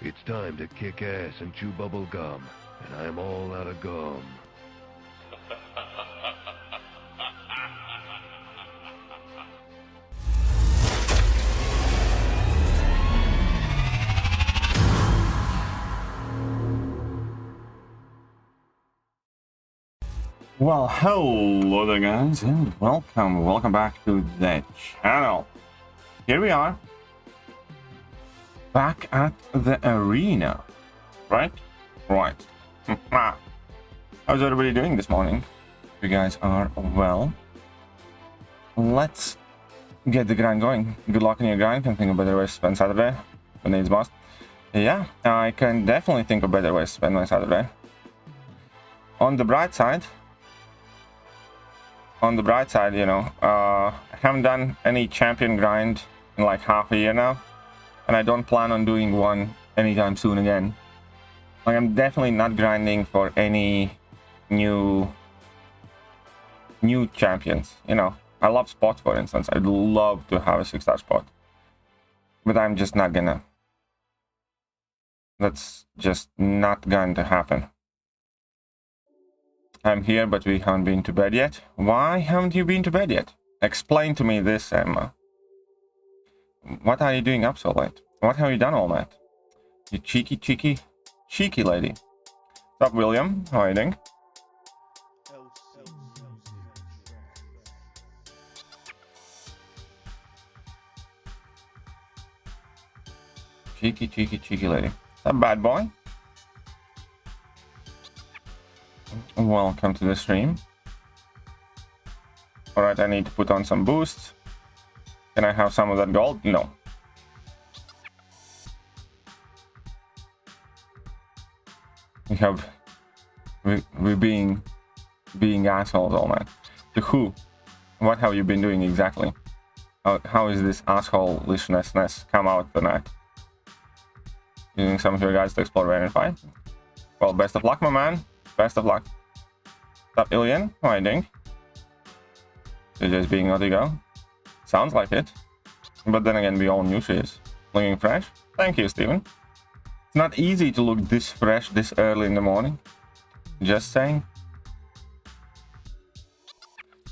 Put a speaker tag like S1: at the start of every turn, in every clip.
S1: It's time to kick ass and chew bubble gum, and I'm all out of gum.
S2: Well, hello there guys, and welcome back to the channel. Here we are, back at the arena, right? Right. How's everybody doing this morning? If you guys are well, let's get the grind going. Good luck on your grind. Can think of better ways to spend Saturday when needs must. Yeah, I can definitely think of better ways to spend my Saturday. On the bright side, you know, I haven't done any champion grind in like half a year now, and I don't plan on doing one anytime soon again. Like, I'm definitely not grinding for any new champions. You know, I love spots, for instance. I'd love to have a 6-star spot, but I'm just not gonna. That's just not going to happen. I'm here, but we haven't been to bed yet. Why haven't you been to bed yet? Explain to me this, Emma. What are you doing up so late? What have you done all night? You cheeky lady. What's up, William? How are you doing? Cheeky lady. What's up, bad boy? Welcome to the stream. Alright, I need to put on some boosts. Can I have some of that gold? No. We're being assholes all night. To who? What have you been doing exactly? How is this assholishness come out tonight? Using some of your guys to explore and fight? Well, best of luck, my man. Best of luck. What's up, Ilian? How are you doing? You're just being naughty go? Sounds like it. But then again, we all knew she is. Looking fresh? Thank you, Steven. It's not easy to look this fresh this early in the morning. Just saying.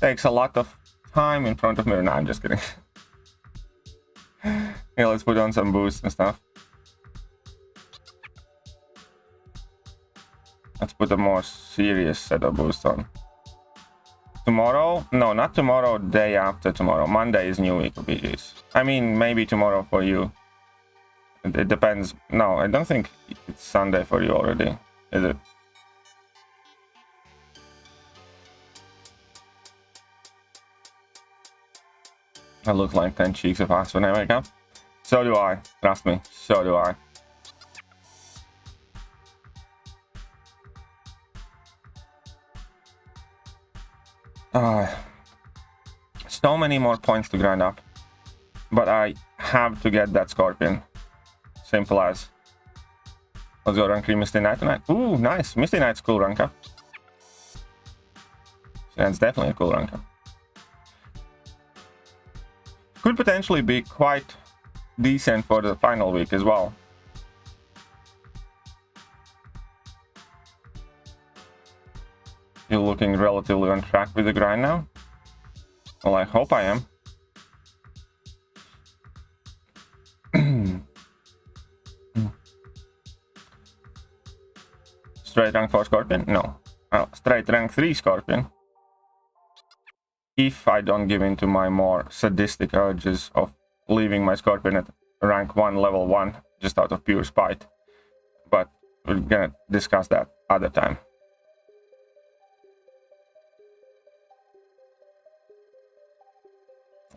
S2: Takes a lot of time in front of mirror. Nah, I'm just kidding. Yeah, let's put on some boosts and stuff. Let's put a more serious set of boosts on. Tomorrow? No, not tomorrow, day after tomorrow. Monday is new week of BGs. I mean, maybe tomorrow for you. It depends. No, I don't think it's Sunday for you already, is it? I look like 10 cheeks of ass when I wake up. So do I. Trust me. So do I. So many more points to grind up, but I have to get that scorpion. Simple as. Let's go rank 3 Misty Knight tonight. Ooh, nice. Misty Knight's cool rank up. Yeah, it's definitely a cool rank up. Could potentially be quite decent for the final week as well. You're looking relatively on track with the grind now? Well, I hope I am. Straight rank 4 Scorpion? No. Straight rank 3 Scorpion. If I don't give in to my more sadistic urges of leaving my Scorpion at rank 1, level 1, just out of pure spite. But we're gonna discuss that other time.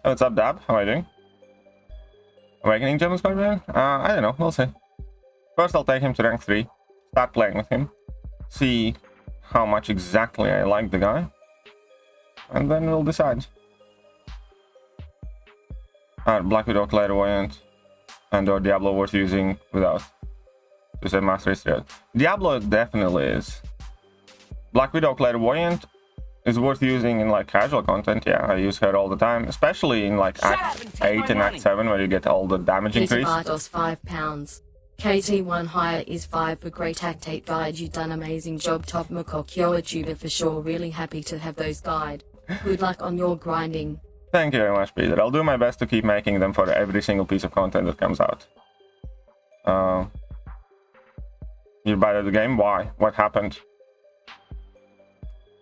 S2: What's up, Dab? How are you doing? Awakening German Scorpion? I don't know. We'll see. First, I'll take him to rank 3. Start playing with him. See how much exactly I like the guy. And then we'll decide. Black Widow, Clairvoyant, and or Diablo worth using without. To say Master is real. Diablo definitely is. Black Widow, Clairvoyant is worth using in like casual content. Yeah, I use her all the time, especially in like Act 8 and Act 7 where you get all the damage increase.
S3: Bottles £5. KT1 higher is 5 for great tactate guide. You done amazing job, top MCOC. You're a tuber for sure. Really happy to have those guide. Good luck on your grinding.
S2: Thank you very much, Peter. I'll do my best to keep making them for every single piece of content that comes out. You're bad at the game? Why? What happened?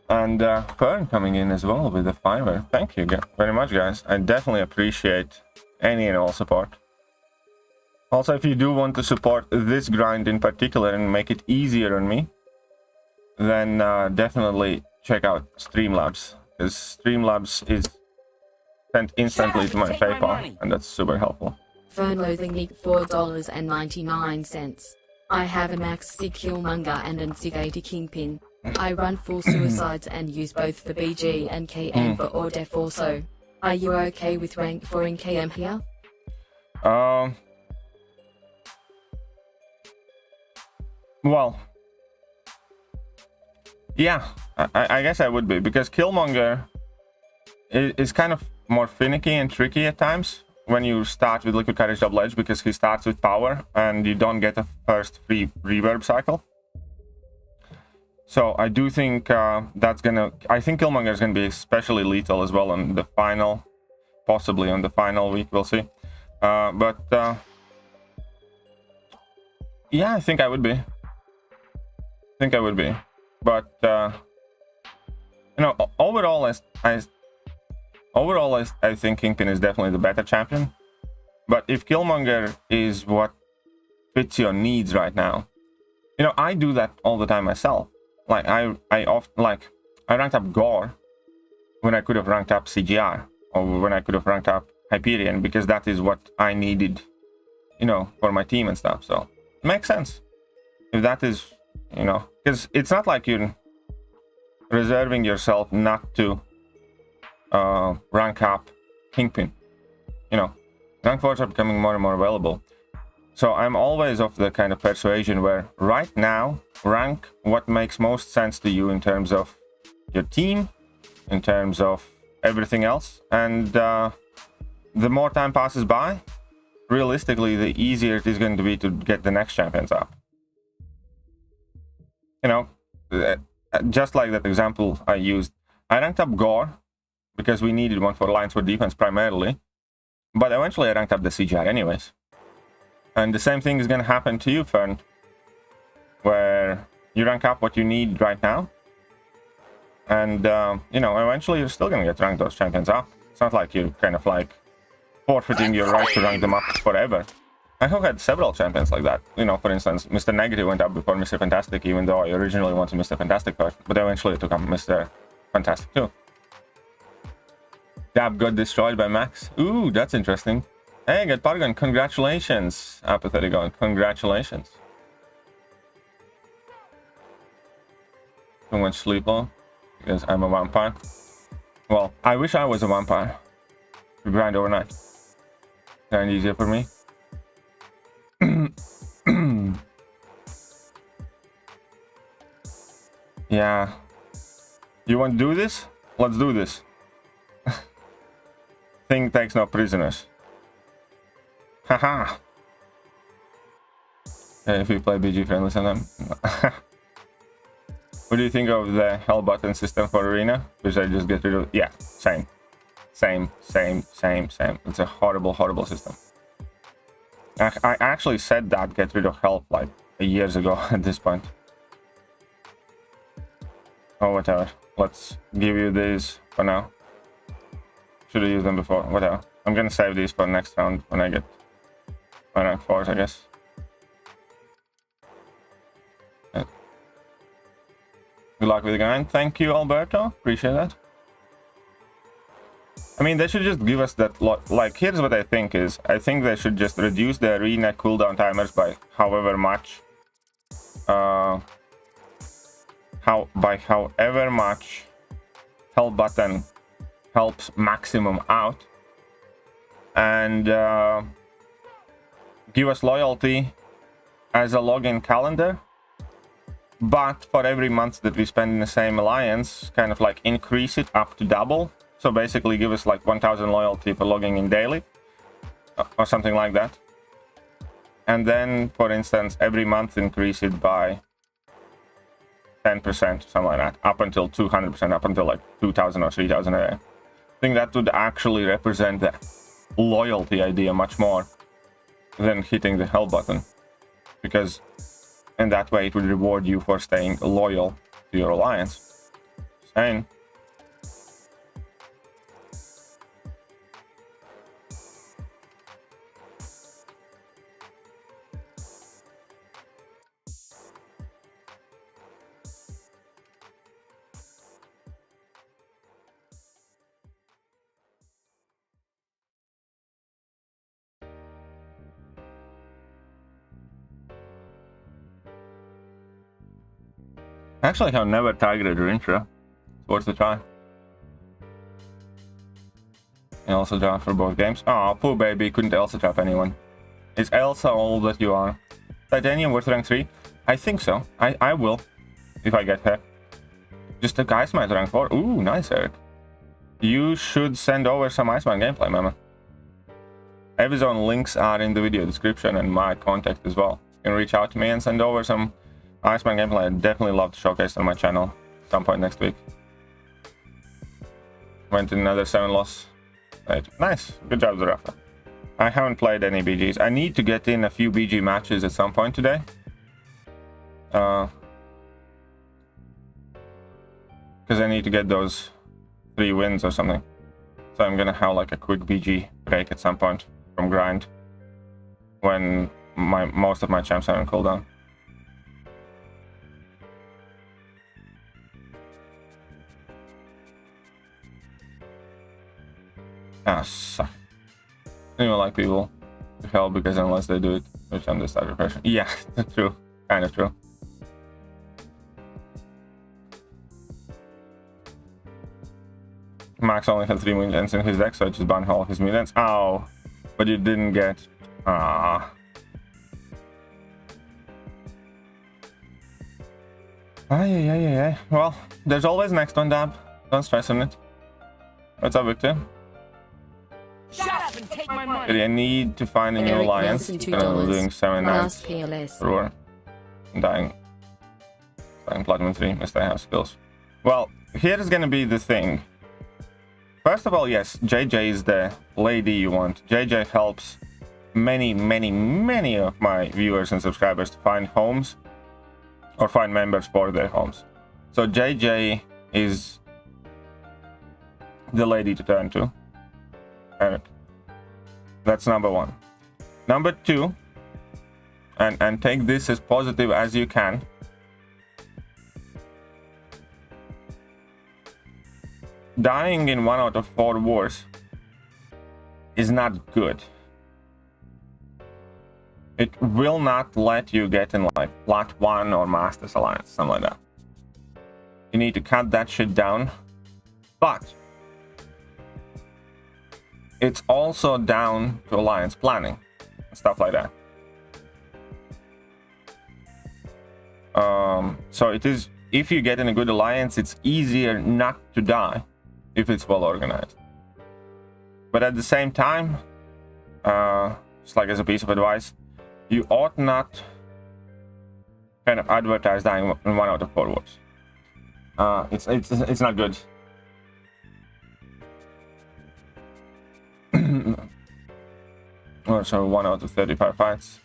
S2: And Fern coming in as well with the fiver. Thank you very much, guys. I definitely appreciate any and all support. Also, if you do want to support this grind in particular and make it easier on me, then definitely check out Streamlabs. Because Streamlabs is sent instantly to my PayPal, and that's super helpful.
S3: Fern loathing Nick $4.99. I have a max sig Killmonger and an sig 80 Kingpin. I run full suicides and use both for BG and KM for ORDEF also. Are you okay with rank 4 in KM here?
S2: Well, yeah, I guess I would be, because Killmonger is kind of more finicky and tricky at times when you start with Liquid Courage Double Edge, because he starts with power and you don't get a first free reverb cycle. So I do think that's gonna... I think Killmonger is gonna be especially lethal as well on the final, possibly on the final week, we'll see. Yeah, I think I would be. But you know, overall, I think Kingpin is definitely the better champion. But if Killmonger is what fits your needs right now, you know, I do that all the time myself. Like I ranked up Gore when I could have ranked up CGR, or when I could have ranked up Hyperion, because that is what I needed, you know, for my team and stuff. So it makes sense if that is, you know, because it's not like you're reserving yourself not to rank up Kingpin. You know, rank 4s are becoming more and more available. So I'm always of the kind of persuasion where right now, rank what makes most sense to you in terms of your team, in terms of everything else. And the more time passes by, realistically, the easier it is going to be to get the next champions up. You know, just like that example I used, I ranked up Gore because we needed one for Alliance for defense primarily, but eventually I ranked up the CGI anyways. And the same thing is going to happen to you, Fern, where you rank up what you need right now, and you know, eventually you're still going to get ranked those champions up. It's not like you're kind of like forfeiting your right to rank them up forever. I have had several champions like that. You know, for instance, Mr. Negative went up before Mr. Fantastic, even though I originally wanted Mr. Fantastic first, but eventually I took up Mr. Fantastic too. Dab got destroyed by Max. Ooh, that's interesting. Hey, get Pargon, congratulations. Apathetic on, congratulations. Too much sleep though, because I'm a vampire. Well, I wish I was a vampire. To grind overnight. Grind easier for me. Yeah. You want to do this? Let's do this. Thing takes no prisoners. Haha. If we play BG friendly sometime. What do you think of the hell button system for Arena? Which I just get rid of. Yeah, same. Same. It's a horrible system. I actually said that get rid of health like years ago at this point. Oh, whatever. Let's give you these for now. Should have used them before. Whatever. I'm gonna save these for next round when I get my rank 4s, I guess. Yeah. Good luck with the grind. Thank you, Alberto. Appreciate that. I mean, they should just give us that, like, here's what I think is, I think they should just reduce the arena cooldown timers by however much, however much hell button helps maximum out, and give us loyalty as a login calendar, but for every month that we spend in the same alliance, kind of like increase it up to double. So basically give us like 1000 loyalty for logging in daily, or something like that. and then, for instance, every month increase it by 10%, something like that, up until 200%, up until like 2,000 or 3,000 a day. I think that would actually represent the loyalty idea much more than hitting the help button, because in that way it would reward you for staying loyal to your alliance. Saying. Actually, I've never targeted her intro. It's worth a try. And also draft for both games. Oh, poor baby, couldn't Elsa trap anyone. Is Elsa all that you are? Titanium worth rank 3? I think so. I will, if I get her. Just a Ice Might rank 4. Ooh, nice, Eric. You should send over some Iceman gameplay, mama. Evizone links are in the video description and my contact as well. You can reach out to me and send over some Iceman gameplay. I'd definitely love to showcase on my channel at some point next week. Went in another 7 loss. Right. Nice. Good job, Zerafa. I haven't played any BGs. I need to get in a few BG matches at some point today. Because I need to get those 3 wins or something. So I'm gonna have like a quick BG break at some point from grind when most of my champs are on cooldown. Ah, suck. I don't even like people to help because unless they do it, which I'm the starter pressure. Yeah, that's true. Kind of true. Max only had 3 mutants in his deck, so I just banned all his mutants. Oh, but you didn't get. Ah. Ay. Well, there's always next one, Dab. Don't stress on it. What's up, Victor?
S4: Shut up and take my money.
S2: I need to find a new alliance. I'm doing 7 nights. Brewer. Dying Platinum 3. Must I have skills? Well, here's gonna be the thing. First of all, yes, JJ is the lady you want. JJ helps many of my viewers and subscribers to find homes or find members for their homes. So JJ is the lady to turn to. Eric. That's number 1. Number 2, and take this as positive as you can. Dying in 1 out of 4 wars is not good. It will not let you get in like Plat 1 or Masters Alliance, something like that. You need to cut that shit down. But it's also down to alliance planning and stuff like that. So it is, if you get in a good alliance, it's easier not to die if it's well organized. But at the same time, just like as a piece of advice, you ought not kind of advertise dying in 1 out of 4 wars. It's not good. So 1 out of 35 fights.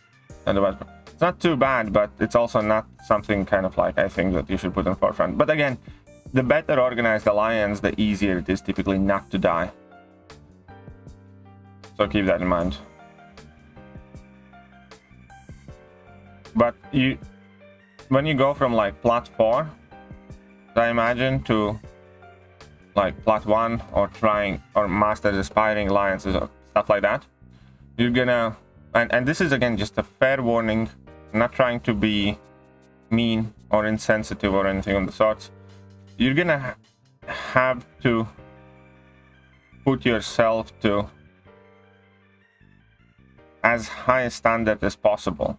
S2: And it's not too bad, but it's also not something kind of like I think that you should put in forefront. But again, the better organized alliance, the easier it is typically not to die. So keep that in mind. But when you go from like Plat 4, I imagine, to like Plat 1 or trying or Masters aspiring alliances or stuff like that, you're gonna, and this is again just a fair warning, I'm not trying to be mean or insensitive or anything of the sorts. You're gonna have to put yourself to as high a standard as possible.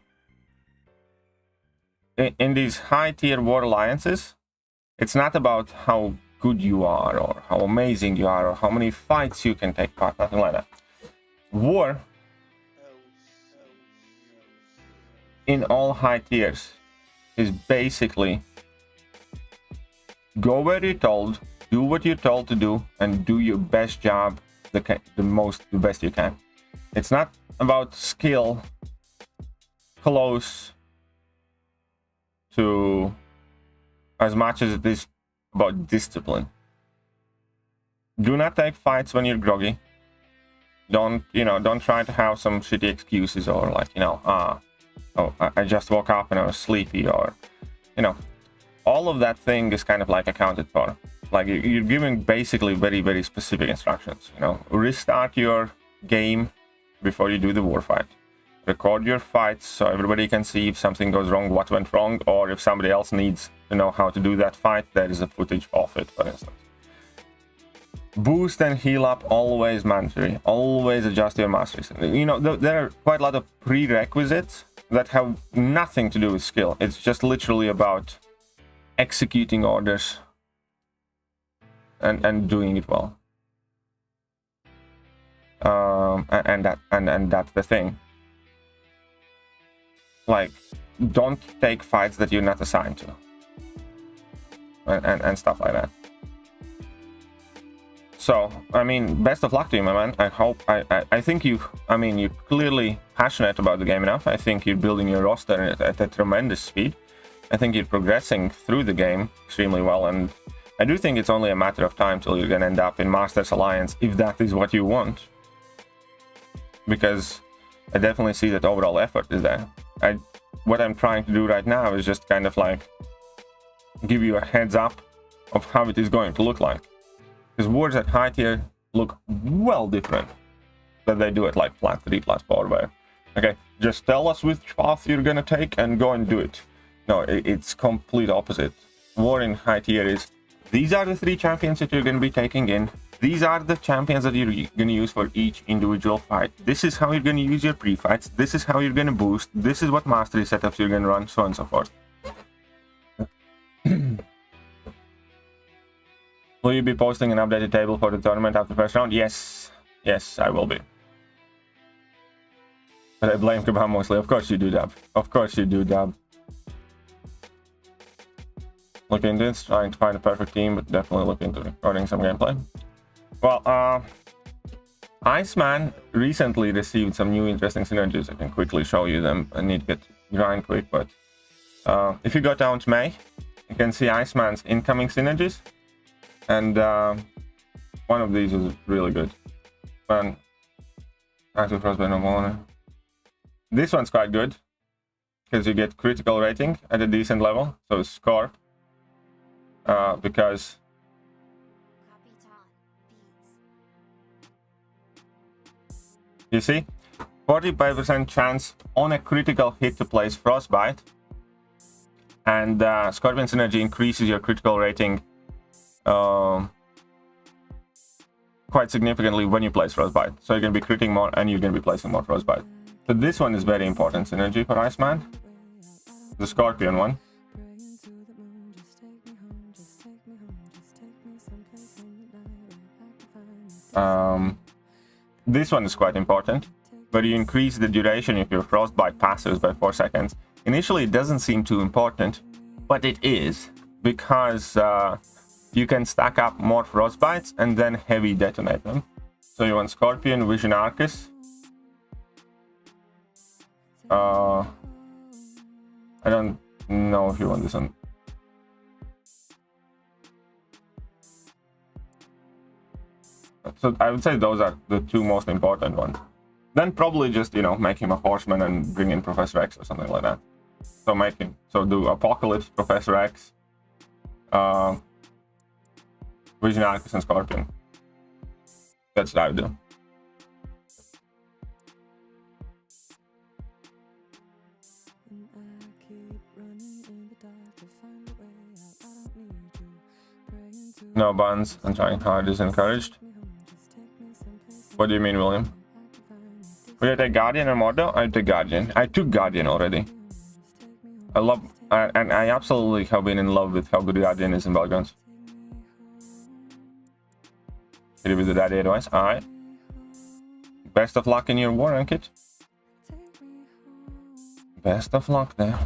S2: In these high tier war alliances, it's not about how good you are or how amazing you are or how many fights you can take part, nothing like that. War in all high tiers is basically go where you're told, do what you're told to do, and do your best job the best you can. It's not about skill close to as much as it is about discipline. Do not take fights when you're groggy. Don't try to have some shitty excuses or like, oh, I just woke up and I was sleepy, or, all of that thing is kind of like accounted for. Like you're giving basically very, very specific instructions. Restart your game before you do the war fight. Record your fights so everybody can see if something goes wrong, what went wrong, or if somebody else needs to know how to do that fight, there is a footage of it, for instance. Boost and heal up always mandatory. Always adjust your masteries. There are quite a lot of prerequisites that have nothing to do with skill. It's just literally about executing orders and doing it well. And that's the thing. Like, don't take fights that you're not assigned to, and stuff like that. So, I mean, best of luck to you, my man. I think you're clearly passionate about the game enough. I think you're building your roster at a tremendous speed. I think you're progressing through the game extremely well, and I do think it's only a matter of time till you're gonna end up in Masters Alliance, if that is what you want. Because I definitely see that overall effort is there. What I'm trying to do right now is just kind of like give you a heads up of how it is going to look like. Because wars at high tier look well different than they do at like plat 3, plat 4, where, okay, just tell us which path you're gonna take and go and do it. No, it's complete opposite. War in high tier is, these are the 3 champions that you're gonna be taking in. These are the champions that you're going to use for each individual fight. This is how you're going to use your pre-fights. This is how you're going to boost. This is what mastery setups you're going to run, so on and so forth. Will you be posting an updated table for the tournament after first round? Yes. Yes, I will be. But I blame Kabam mostly. Of course you do, Dab. Of course you do, Dab. Look into it, trying to find a perfect team, but definitely look into recording some gameplay. Well, Iceman recently received some new interesting synergies. I can quickly show you them. I need to get grind quick, but if you go down to May, you can see Iceman's incoming synergies, and one of these is really good. And active frostbite no more. This one's quite good because you get critical rating at a decent level, so score. Because you see, 45% chance on a critical hit to place Frostbite, and Scorpion Synergy increases your critical rating quite significantly when you place Frostbite. So you're going to be critting more and you're going to be placing more Frostbite. So this one is very important synergy for Iceman, the Scorpion one. This one is quite important, but you increase the duration of your frostbite passes by 4 seconds. Initially, it doesn't seem too important, but it is, because you can stack up more frostbites and then heavy detonate them. So you want Scorpion, Vision Arcus. I don't know if you want this one. So I would say those are the 2 most important ones. Then probably just, make him a horseman and bring in Professor X or something like that. So do Apocalypse, Professor X, Vision Arcus and Scorpion. That's what I would do. No bans and trying hard is encouraged. What do you mean, William? Will you take Guardian or Mordo? I take Guardian. I took Guardian already. I love, and I absolutely have been in love with how good Guardian is in Battlegrounds. Hit it with the daddy advice. Alright. Best of luck in your war, Ankit. best of luck there.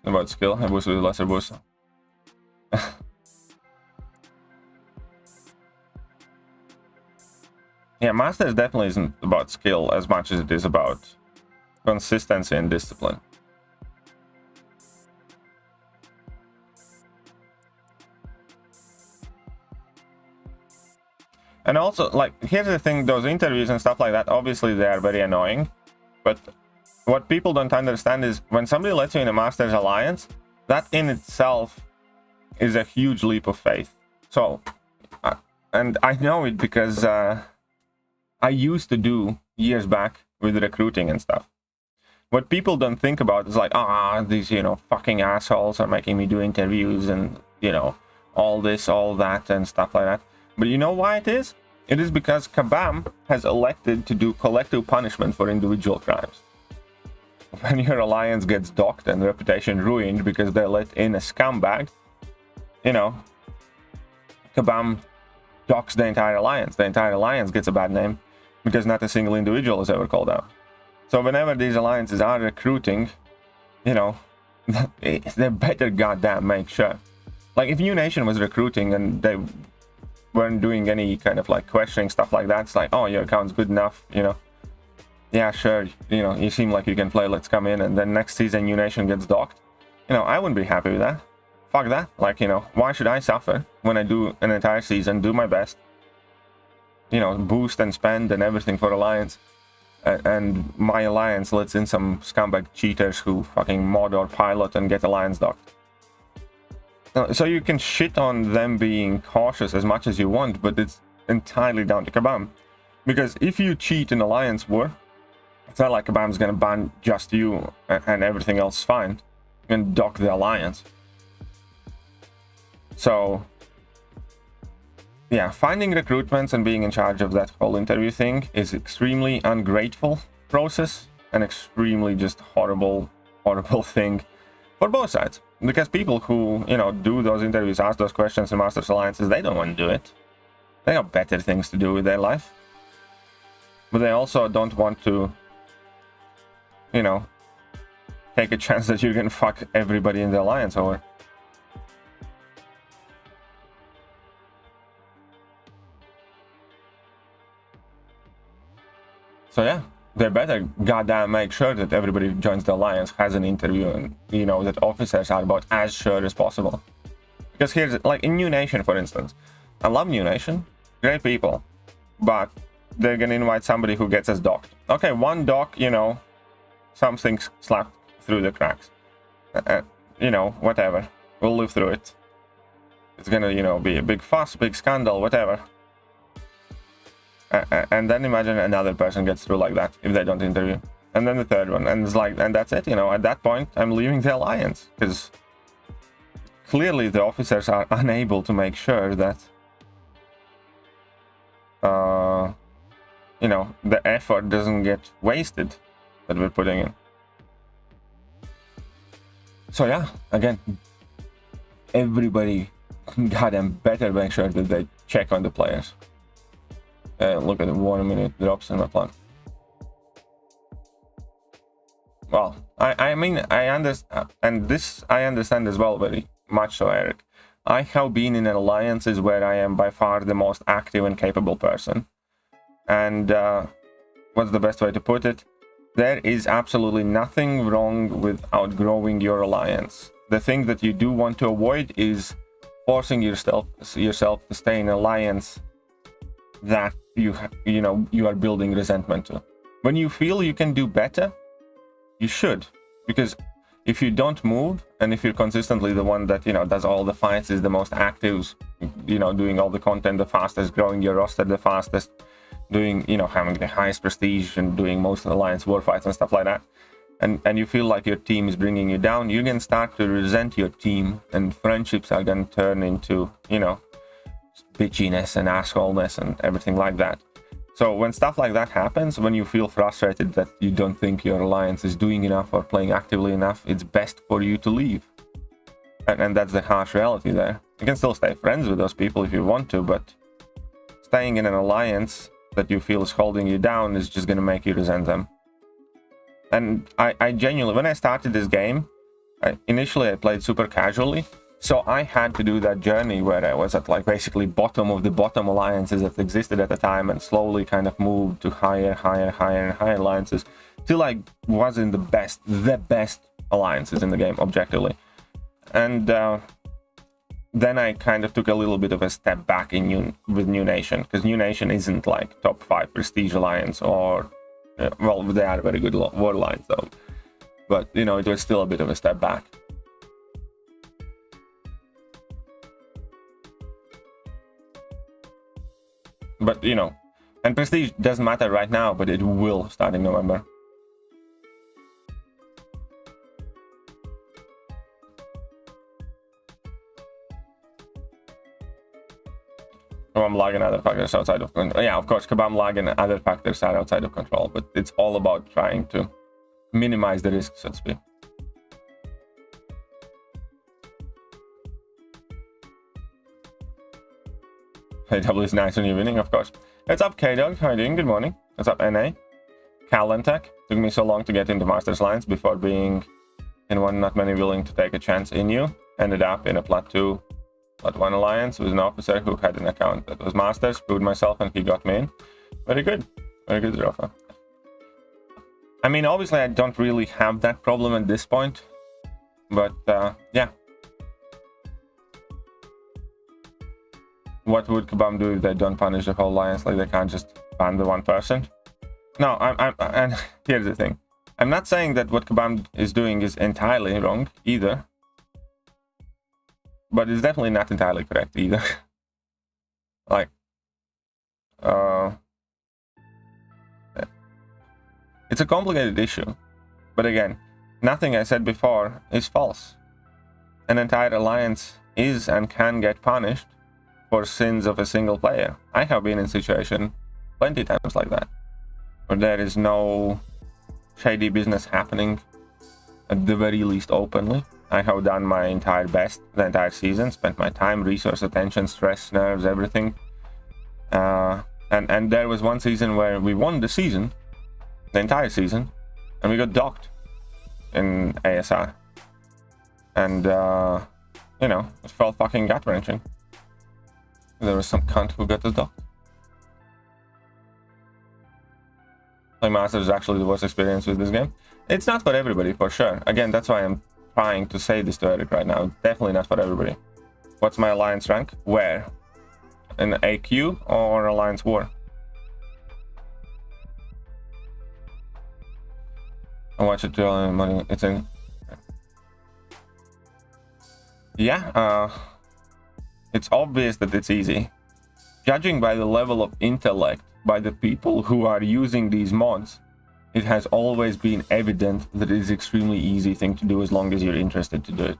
S2: About skill, I boost with lesser boost. Yeah, Masters definitely isn't about skill as much as it is about consistency and discipline. And also, like, here's the thing, those interviews and stuff like that, obviously they are very annoying, but what people don't understand is when somebody lets you in a Masters Alliance, that in itself is a huge leap of faith. So, and I know it because I used to do years back with recruiting and stuff. What people don't think about is like, these, you know, fucking assholes are making me do interviews and, you know, all this, all that and stuff like that. But you know why it is? It is because Kabam has elected to do collective punishment for individual crimes. When your alliance gets docked and reputation ruined because they let in a scumbag, you know, Kabam docks the entire alliance. The entire alliance gets a bad name because not a single individual is ever called out. So whenever these alliances are recruiting, you know, they better goddamn make sure. Like if New Nation was recruiting and they weren't doing any kind of like questioning stuff like that, it's like, oh, your account's good enough, you know. Yeah, sure, you know, you seem like you can play, let's come in, and then next season New Nation gets docked. You know, I wouldn't be happy with that. Fuck that. Like, you know, why should I suffer when I do an entire season, do my best, you know, boost and spend and everything for Alliance, and my Alliance lets in some scumbag cheaters who fucking mod or pilot and get Alliance docked. So you can shit on them being cautious as much as you want, but it's entirely down to Kabam. Because if you cheat in Alliance War, it's not like Kabam's gonna ban just you and everything else fine and dock the Alliance. So, yeah, finding recruitments and being in charge of that whole interview thing is extremely ungrateful process and extremely just horrible thing for both sides. Because people who, you know, do those interviews, ask those questions in Masters Alliances, they don't want to do it. They have better things to do with their life. But they also don't want to, you know, take a chance that you can fuck everybody in the Alliance over. So yeah, they better goddamn make sure that everybody who joins the Alliance has an interview and, you know, that officers are about as sure as possible. Because here's, like in New Nation, for instance, I love New Nation, great people, but they're gonna invite somebody who gets us docked. Okay, one dock, you know, something's slapped through the cracks. You know, whatever, we'll live through it. It's gonna, you know, be a big fuss, big scandal, whatever. And then imagine another person gets through like that if they don't interview, and then the third one, and it's like, and that's it, you know. At that point, I'm leaving the Alliance because clearly the officers are unable to make sure that, you know, the effort doesn't get wasted that we're putting in. So yeah, again, everybody goddamn better make sure that they check on the players. Look at the 1 minute drops in my plan. Well, I mean, I understand, and this I understand as well very much so, Eric. I have been in alliances where I am by far the most active and capable person. And what's the best way to put it? There is absolutely nothing wrong with outgrowing your alliance. The thing that you do want to avoid is forcing yourself to stay in an alliance that you know you are building resentment to. When you feel you can do better, you should, because if you don't move and if you're consistently the one that, you know, does all the fights, is the most active, you know, doing all the content the fastest, growing your roster the fastest, doing, you know, having the highest prestige and doing most of the alliance war fights and stuff like that, and you feel like your team is bringing you down, you can start to resent your team, and friendships are going to turn into, you know, bitchiness and assholeness and everything like that. So when stuff like that happens, when you feel frustrated that you don't think your alliance is doing enough or playing actively enough, it's best for you to leave. And that's the harsh reality there. You can still stay friends with those people if you want to, but staying in an alliance that you feel is holding you down is just going to make you resent them. And I genuinely, when I started this game, initially I played super casually, so I had to do that journey where I was at like basically bottom of the bottom alliances that existed at the time, and slowly kind of moved to higher alliances till I was in the best alliances in the game objectively. And then I kind of took a little bit of a step back with New Nation, because New Nation isn't like top 5 prestige alliance, or well, they are very good war lines though, but you know, it was still a bit of a step back. But you know, and prestige doesn't matter right now, but it will starting November. Kabam lag and other factors outside of control. Yeah, of course, Kabam lag and other factors are outside of control, but it's all about trying to minimize the risks, so to speak. Hey, double is nice when you're winning, of course. What's up, K-Dog? How are you doing? Good morning. What's up, NA? Calentech. Took me so long to get into Masters lines before being in one, not many willing to take a chance in you. Ended up in a Plat 1 alliance with an officer who had an account that was Masters, proved myself, and he got me in. Very good, Zerofa. I mean, obviously I don't really have that problem at this point, but yeah. What would Kabam do if they don't punish the whole alliance? Like, they can't just ban the one person? No, and here's the thing. I'm not saying that what Kabam is doing is entirely wrong either, but it's definitely not entirely correct either. Like, it's a complicated issue, but again, nothing I said before is false. An entire alliance is and can get punished for sins of a single player. I have been in situation plenty times like that, where there is no shady business happening, at the very least openly. I have done my entire best the entire season, spent my time, resource, attention, stress, nerves, everything. And there was one season where we won the season, the entire season, and we got docked in ASR. And, you know, it felt fucking gut-wrenching. There was some cunt who got us docked. Playing Masters is actually the worst experience with this game. It's not for everybody, for sure. Again, that's why I'm trying to say this to Eric right now. Definitely not for everybody. What's my alliance rank? Where? In AQ or Alliance War? I watch it till it's in. Yeah, it's obvious that it's easy. Judging by the level of intellect by the people who are using these mods, it has always been evident that it is an extremely easy thing to do as long as you're interested to do it.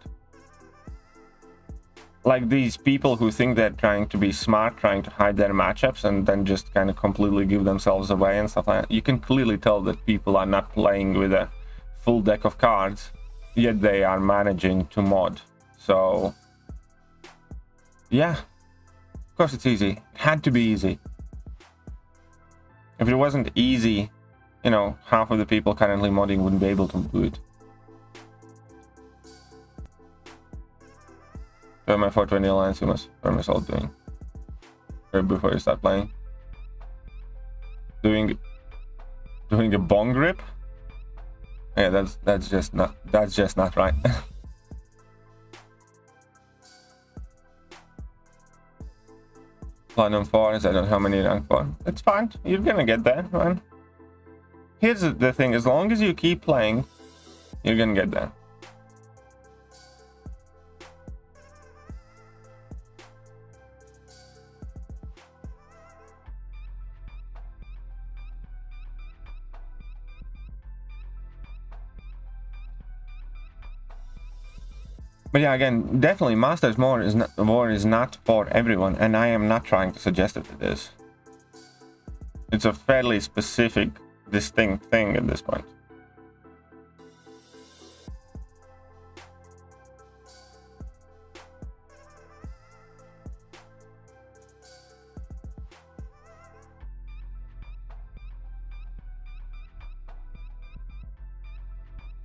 S2: Like these people who think they're trying to be smart, trying to hide their matchups, and then just kind of completely give themselves away and stuff like that. You can clearly tell that people are not playing with a full deck of cards, yet they are managing to mod. So, yeah, of course it's easy. It had to be easy. If it wasn't easy, you know, half of the people currently modding wouldn't be able to do it. So my 420 alliance, you must burn myself doing right before you start playing. Doing a bong grip? Yeah, that's just not right. Platinum 4 is I don't know how many rank 4. It's fine, you're gonna get there, man. Here's the thing, as long as you keep playing, you're gonna get there. But yeah, again, definitely Masters War is not for everyone, and I am not trying to suggest that it is. It's a fairly specific, distinct thing at this point.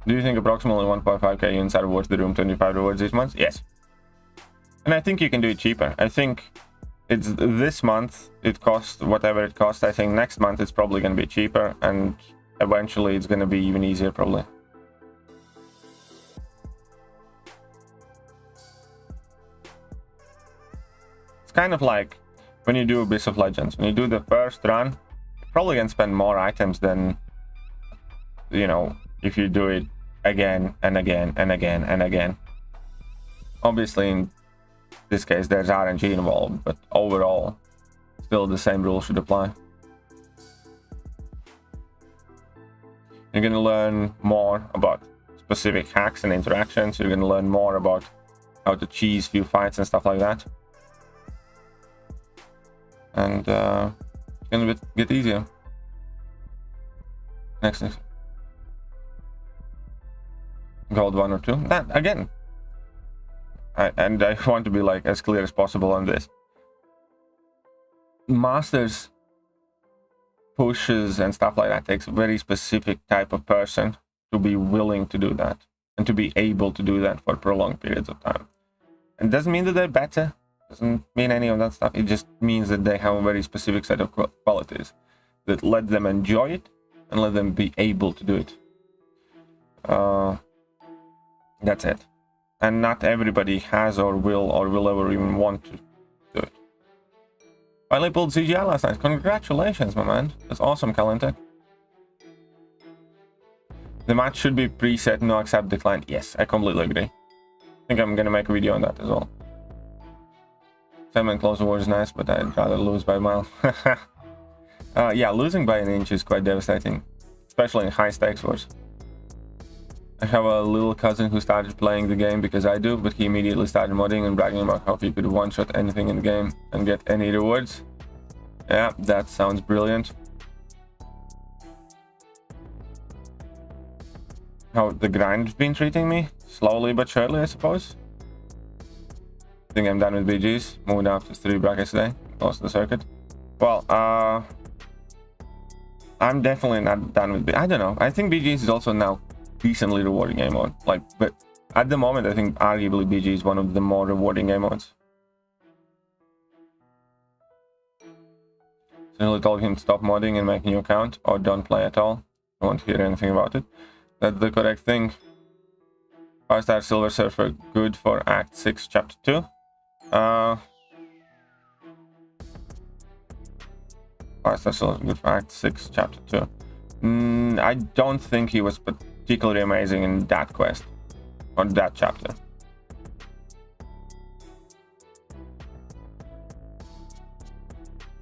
S2: Do you think approximately 1.5k units are worth the room 25 rewards each month? Yes. And I think you can do it cheaper. I think it's this month it costs whatever it costs. I think next month it's probably going to be cheaper, and eventually it's going to be even easier probably. It's kind of like when you do Abyss of Legends. When you do the first run, you're probably going to spend more items than, you know, if you do it again and again and again and again. Obviously in this case there's RNG involved, but overall still the same rule should apply. You're going to learn more about specific hacks and interactions. You're going to learn more about how to cheese few fights and stuff like that. And it's going to get easier. Next. Gold 1 or 2. That again. I want to be like as clear as possible on this. Masters pushes and stuff like that takes a very specific type of person to be willing to do that and to be able to do that for prolonged periods of time. It doesn't mean that they're better, doesn't mean any of that stuff. It just means that they have a very specific set of qualities that let them enjoy it and let them be able to do it. That's it. And not everybody has or will ever even want to do it. Finally pulled CGI last night. Congratulations, my man. That's awesome, Calentech. The match should be preset, no accept decline. Yes, I completely agree. I think I'm gonna make a video on that as well. 7 close war is nice, but I'd rather lose by a mile. Yeah, losing by an inch is quite devastating, especially in high stakes wars. I have a little cousin who started playing the game because I do, but he immediately started modding and bragging about how he could one-shot anything in the game and get any rewards. Yeah, that sounds brilliant. How the grind's been treating me? Slowly but surely, I suppose. I think I'm done with BGs. Moving down to 3 brackets today. Close to the circuit. Well, I'm definitely not done with I don't know. I think BGs is also now decently rewarding game mode. Like, but at the moment I think arguably BG is one of the more rewarding game modes. So I told him to stop modding and make a new account or don't play at all. I won't hear anything about it. That's the correct thing. 5-star Silver Surfer good for Act 6 Chapter 2. 5-star Silver good for Act 6 Chapter 2. I don't think he was particularly amazing in that quest or that chapter.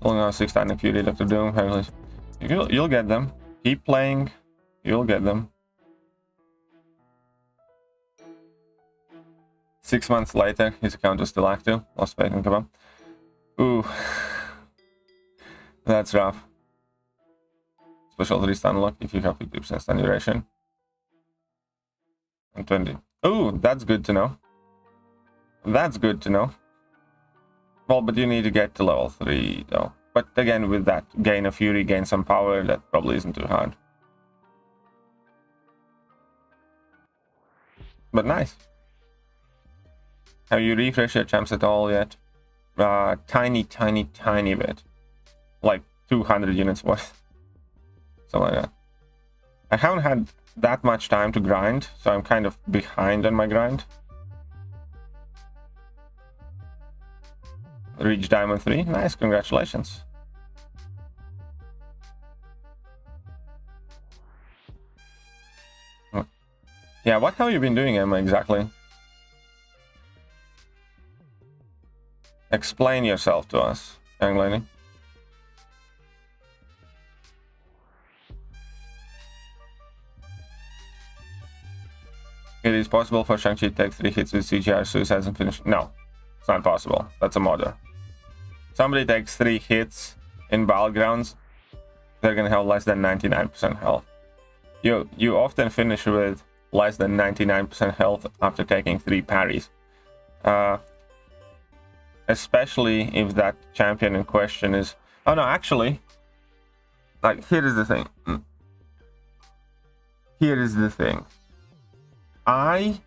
S2: Only now 6 Titanic Fury Doctor Doom. You'll get them. Keep playing. You'll get them. 6 months later, his account is still active. Lost faith in Kabam. Ooh. That's rough. Special 3 stun lock if you have 50% stun duration. And 20. Ooh, that's good to know. That's good to know. Well, but you need to get to level 3 though. But again, with that, gain a fury, gain some power, that probably isn't too hard. But nice. Have you refreshed your champs at all yet? Tiny bit. Like 200 units worth. Something like that. I haven't had that much time to grind, so I'm kind of behind on my grind. Reach Diamond 3. Nice, congratulations. Yeah, what have you been doing, Emma, exactly? Explain yourself to us, young lady. It is possible for Shang-Chi to take 3 hits with CGR suicides and finish. No, it's not possible. That's a modder. Somebody takes 3 hits in Battlegrounds, they're gonna have less than 99% health. You often finish with less than 99% health after taking 3 parries. Especially if that champion in question is... Oh no, actually, like, here is the thing. Here is the thing. I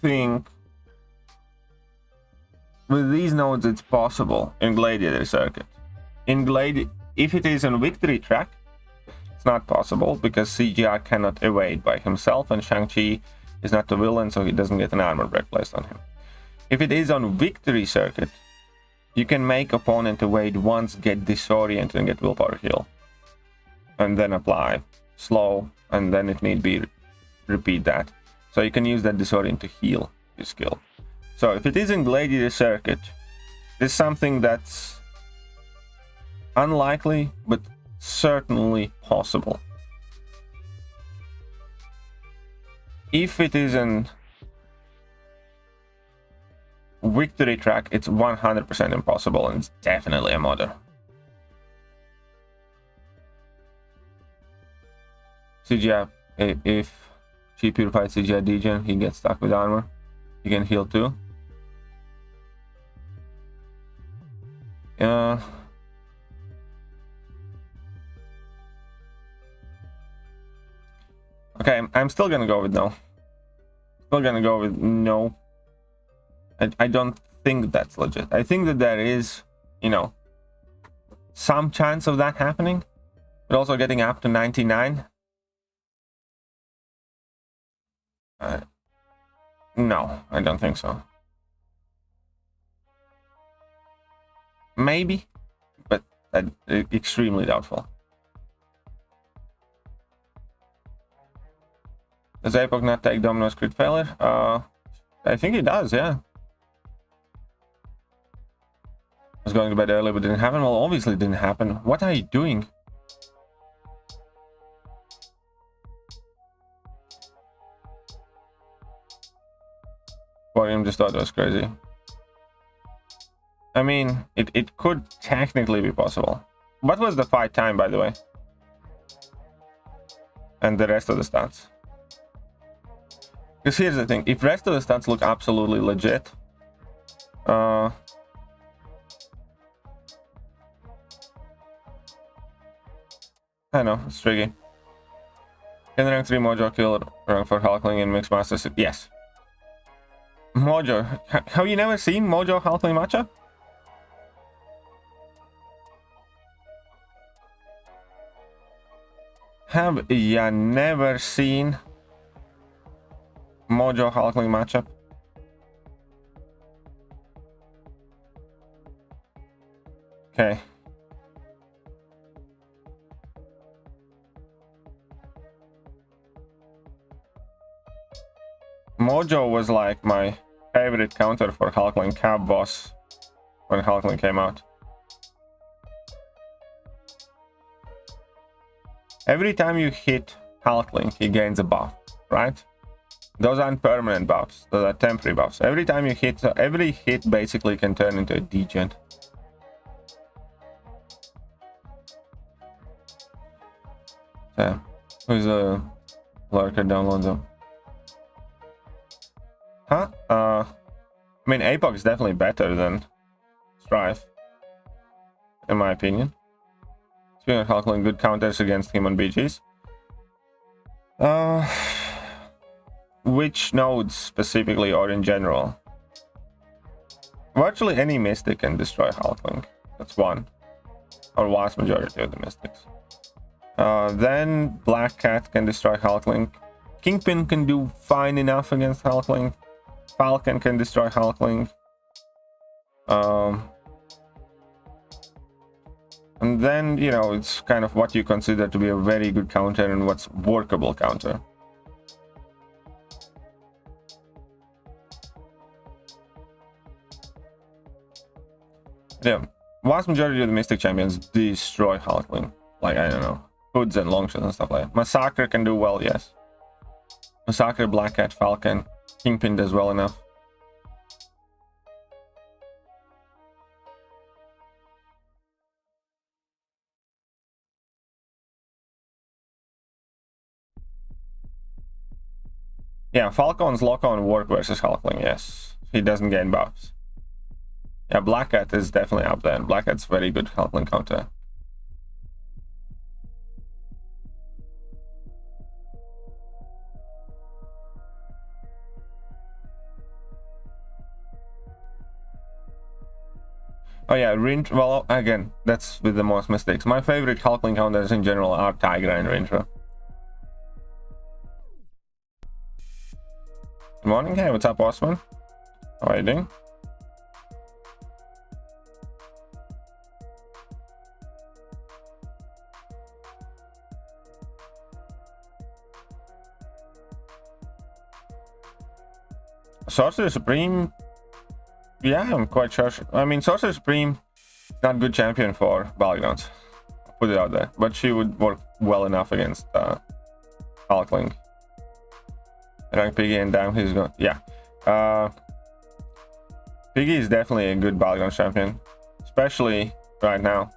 S2: think with these nodes it's possible in Gladiator circuit. In if it is on victory track, it's not possible because CGR cannot evade by himself, and Shang-Chi is not the villain, so he doesn't get an armor break placed on him. If it is on victory circuit, you can make opponent evade once, get disoriented, and get willpower heal, and then apply slow, and then if need be repeat that. So you can use that disorient to heal your skill. So if it is in Gladiator circuit, this is something that's unlikely but certainly possible. If it is in victory track, it's 100% impossible, and it's definitely a modder. CGI, if she purified CGI degen, he gets stuck with armor. He can heal too. Okay, I'm still gonna go with no. Still gonna go with no. I don't think that's legit. I think that there is, you know, some chance of that happening, but also getting up to 99. No, I don't think so. Maybe, but extremely doubtful. Does APOC not take Domino's crit failure? I think he does, yeah. I was going to bed early, but didn't happen. Well, obviously it didn't happen. What are you doing? Volume just thought it was crazy. I mean, it could technically be possible. What was the fight time, by the way? And the rest of the stats? Because here's the thing, if rest of the stats look absolutely legit, I know, it's tricky. Can rank 3 Mojo kill rank 4 Hulkling in Mixed Masters? Yes. Mojo, have you never seen Mojo Hulkling matchup? Have you never seen Mojo Hulkling matchup? Okay. Mojo was like my favorite counter for Hulkling Cab boss when Hulkling came out. Every time you hit Hulkling, he gains a buff, right? Those aren't permanent buffs, those are temporary buffs. Every time you hit, so every hit basically can turn into a degen. So, who's the lurker download them? Huh? I mean, APOC is definitely better than Strife, in my opinion. Speaking of Hulkling, good counters against him on BGs. Which nodes specifically or in general? Virtually any Mystic can destroy Hulkling. That's one. Or vast majority of the Mystics. Then Black Cat can destroy Hulkling. Kingpin can do fine enough against Hulkling. Falcon can destroy Hulkling. And then, you know, it's kind of what you consider to be a very good counter and what's workable counter. Yeah, vast majority of the Mystic champions destroy Hulkling. Like, I don't know, hoods and longshots and stuff like that. Massacre can do well, yes. Massacre, Black Cat, Falcon. Kingpin does well enough. Yeah, Falcon's lock-on work versus Hulkling, yes. He doesn't gain buffs. Yeah, Black Cat is definitely up there, and Black Cat's very good Hulkling counter. Oh yeah, Rintra. Well, again, that's with the most mistakes. My favorite Hulkling counters in general are Tiger and Rintra. Good morning. Hey, what's up, Osman? How are you doing? Sorcerer Supreme. Yeah, I'm quite sure. I mean, Sorcerer Supreme is not a good champion for Battlegrounds. Put it out there. But she would work well enough against Hulkling. Rank Piggy and damn, he's going. Yeah. Piggy is definitely a good Battlegrounds champion. Especially right now.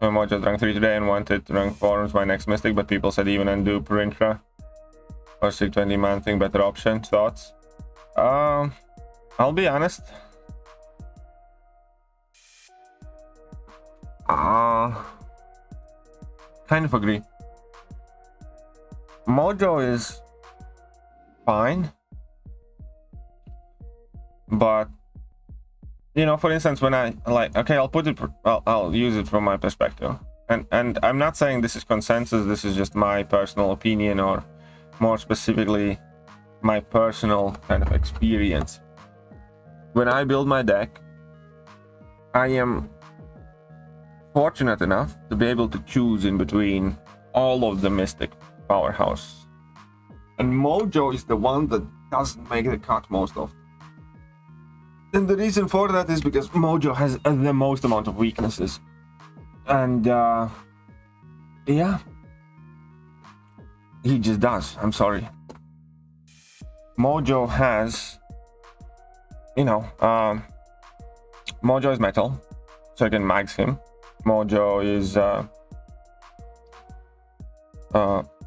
S2: My Mojo rank 3 today and wanted to rank 4 as my next Mystic, but people said even undo Perintra or 620 man thing better option. Thoughts? I'll be honest. Kind of agree. Mojo is fine, but you know, for instance, when I like, okay, I'll put it, I'll use it from my perspective, and I'm not saying this is consensus. This is just my personal opinion, or more specifically, my personal kind of experience. When I build my deck, I am fortunate enough to be able to choose in between all of the Mystic powerhouse, and Mojo is the one that doesn't make the cut most often. And the reason for that is because Mojo has the most amount of weaknesses, and yeah, he just does. I'm sorry. Mojo has, you know, Mojo is metal, so I can max him. Mojo is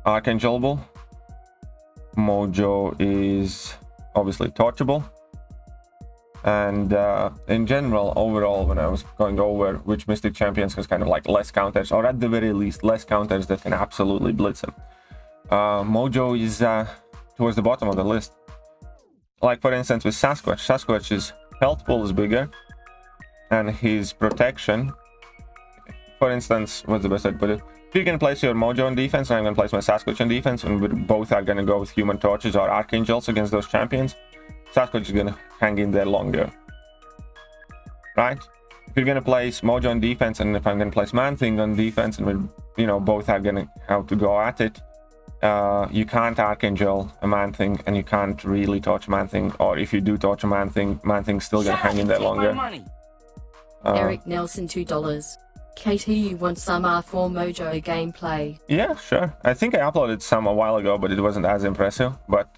S2: Archangelable. Mojo is obviously torchable. And in general, overall, when I was going over which Mystic champions has kind of like less counters, or at the very least less counters that can absolutely blitz him, Mojo is towards the bottom of the list. Like for instance with Sasquatch's health pool is bigger, and his protection, for instance, what's the best way to put it? If you can place your Mojo on defense, and I'm going to place my Sasquatch on defense, and we both are going to go with Human Torches or Archangels against those champions, Sasquatch is going to hang in there longer, right? If you're going to place Mojo on defense, and if I'm going to place Man-Thing on defense, and we, you know, both are going to have to go at it, you can't Archangel a Man-Thing, and you can't really torch Man-Thing, or if you do torch a Man-Thing, Man-Thing's still going to hang in there longer.
S3: Eric Nelson, $2. Katie, you want some R4 Mojo gameplay?
S2: Yeah, sure. I think I uploaded some a while ago, but it wasn't as impressive. But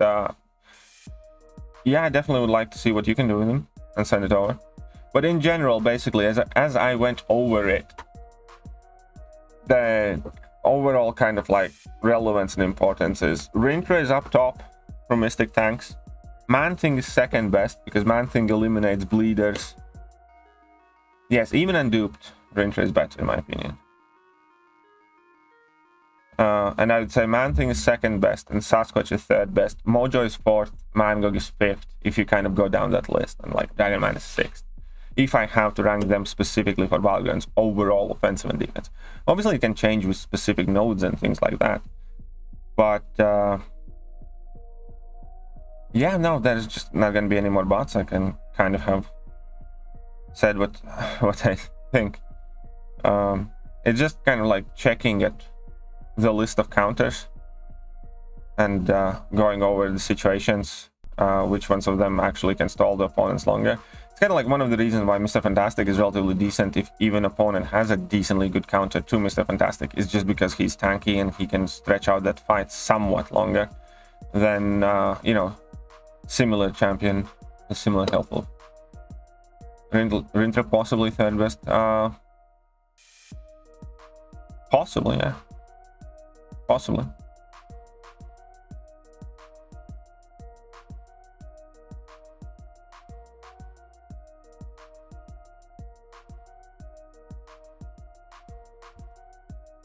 S2: yeah, I definitely would like to see what you can do with him and send it over. But in general, basically, as I went over it, the overall kind of like relevance and importance is Rintra is up top from Mystic tanks. Man-Thing is second best because Man-Thing eliminates bleeders. Yes, even unduped, Rintra is better in my opinion. And I would say Man-Thing is second best and Sasquatch is third best. Mojo is fourth, Mangog is fifth, if you kind of go down that list, and like Dragon Man is sixth. If I have to rank them specifically for Battlegrounds, overall offensive and defense. Obviously it can change with specific nodes and things like that. But yeah, no, there's just not going to be any more bots. I can kind of have said what I think. It's just kind of like checking at the list of counters and going over the situations, which ones of them actually can stall the opponents longer. It's kind of like one of the reasons why Mr. Fantastic is relatively decent if even opponent has a decently good counter to Mr. Fantastic, is just because he's tanky and he can stretch out that fight somewhat longer than you know, similar champion, a similar helpful. Rintra possibly third best. Possibly, yeah. Possibly.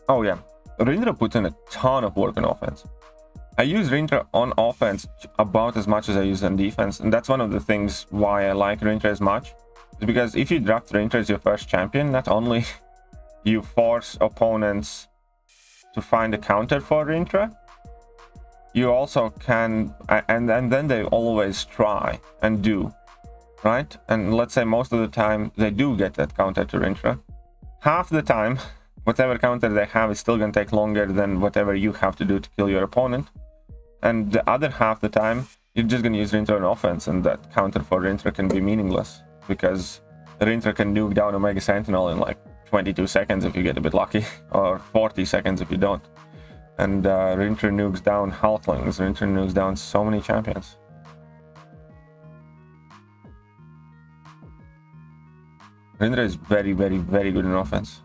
S2: Oh yeah, Rintra puts in a ton of work on offense. I use Rintra on offense about as much as I use on defense, and that's one of the things why I like Rintra as much. Is because if you draft Rintra as your first champion, not only you force opponents to find a counter for Rintra, you also can, and then they always try and do, right? And let's say most of the time they do get that counter to Rintra. Half the time, whatever counter they have is still going to take longer than whatever you have to do to kill your opponent. And the other half the time, you're just going to use Rintra on offense, and that counter for Rintra can be meaningless, because Rintra can nuke down Omega Sentinel in like 22 seconds if you get a bit lucky, or 40 seconds if you don't. And Rintra nukes down Halflings, Rintra nukes down so many champions. Rintra is very, very, very good in offense.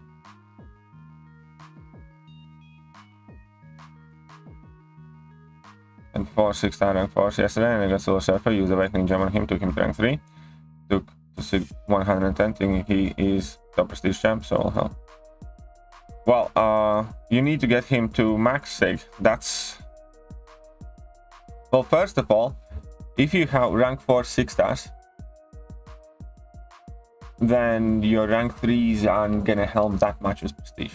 S2: And 4-6-star rank 4 yesterday, and I got Silver Surfer, used Awakening Gem on him, took him to rank 3. Took to Sig 110, thinking he is top prestige champ, so I'll help. Well, you need to get him to max Sig. That's... Well, first of all, if you have rank 4 6-stars, then your rank 3s aren't gonna help that much with prestige.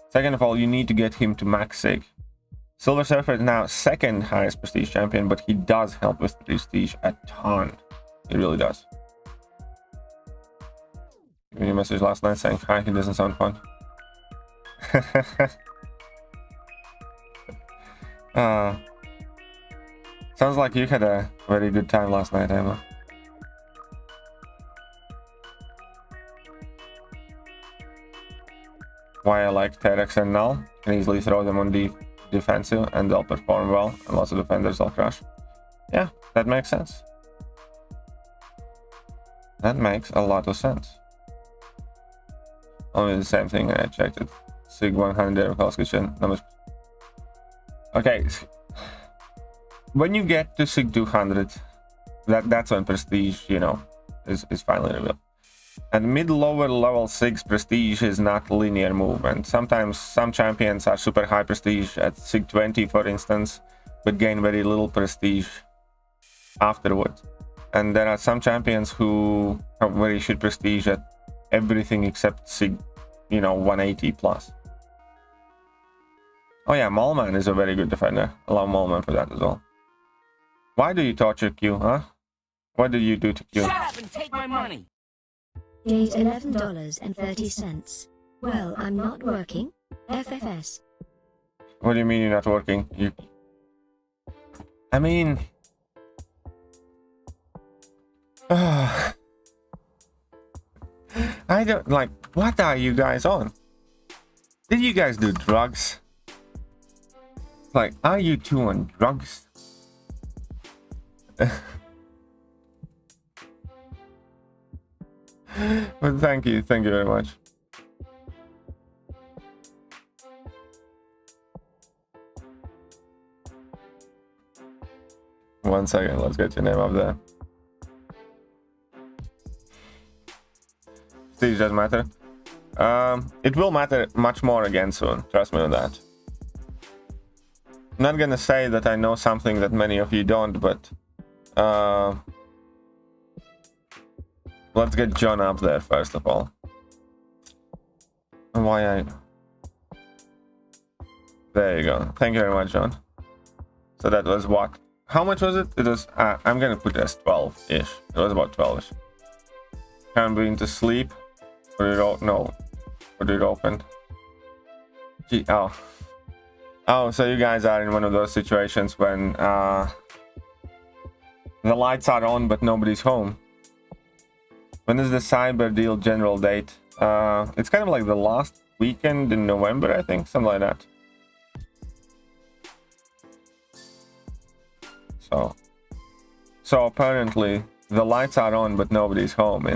S2: Second of all, you need to get him to max Sig. Silver Surfer is now second highest prestige champion, but he does help with prestige a ton. He really does. Give me a message last night saying hi, he doesn't sound fun. Sounds like you had a very good time last night, Emma. Why I like Terex and Null. Can easily throw them on defensive and they'll perform well, and lots of defenders will crush. Yeah, that makes sense. That makes a lot of sense. Only the same thing I checked it. Sig 100 of Hell's Kitchen. Numbers. Okay. When you get to Sig 200, that's when prestige, you know, is finally revealed. And mid-lower level 6 prestige is not linear movement. Sometimes some champions are super high prestige at Sig 20, for instance, but gain very little prestige afterwards. And there are some champions who have very shit prestige at everything except Sig, you know, 180 plus. Oh yeah, Mallman is a very good defender. I love Mallman for that as well. Why do you torture Q, huh? What did you do to Q?
S4: Shut up and take my money!
S5: Gate $11.30. Well, I'm not working. FFS.
S2: What do you mean you're not working? I mean... I don't... Like, what are you guys on? Did you guys do drugs? Like, are you two on drugs? But thank you very much. One second, let's get your name up there. Prestige doesn't matter. It will matter much more again soon, trust me on that. I'm not gonna say that I know something that many of you don't, but let's get John up there first of all. And why there you go. Thank you very much, John. So that was what? How much was it? It was I'm gonna put it as 12-ish. It was about 12-ish. Can't be into sleep. Put it out. No. Put it open. Gee, oh, so you guys are in one of those situations when the lights are on but nobody's home. When is the cyber deal general date? It's kind of like the last weekend in November, I think, something like that. So apparently the lights are on but nobody's home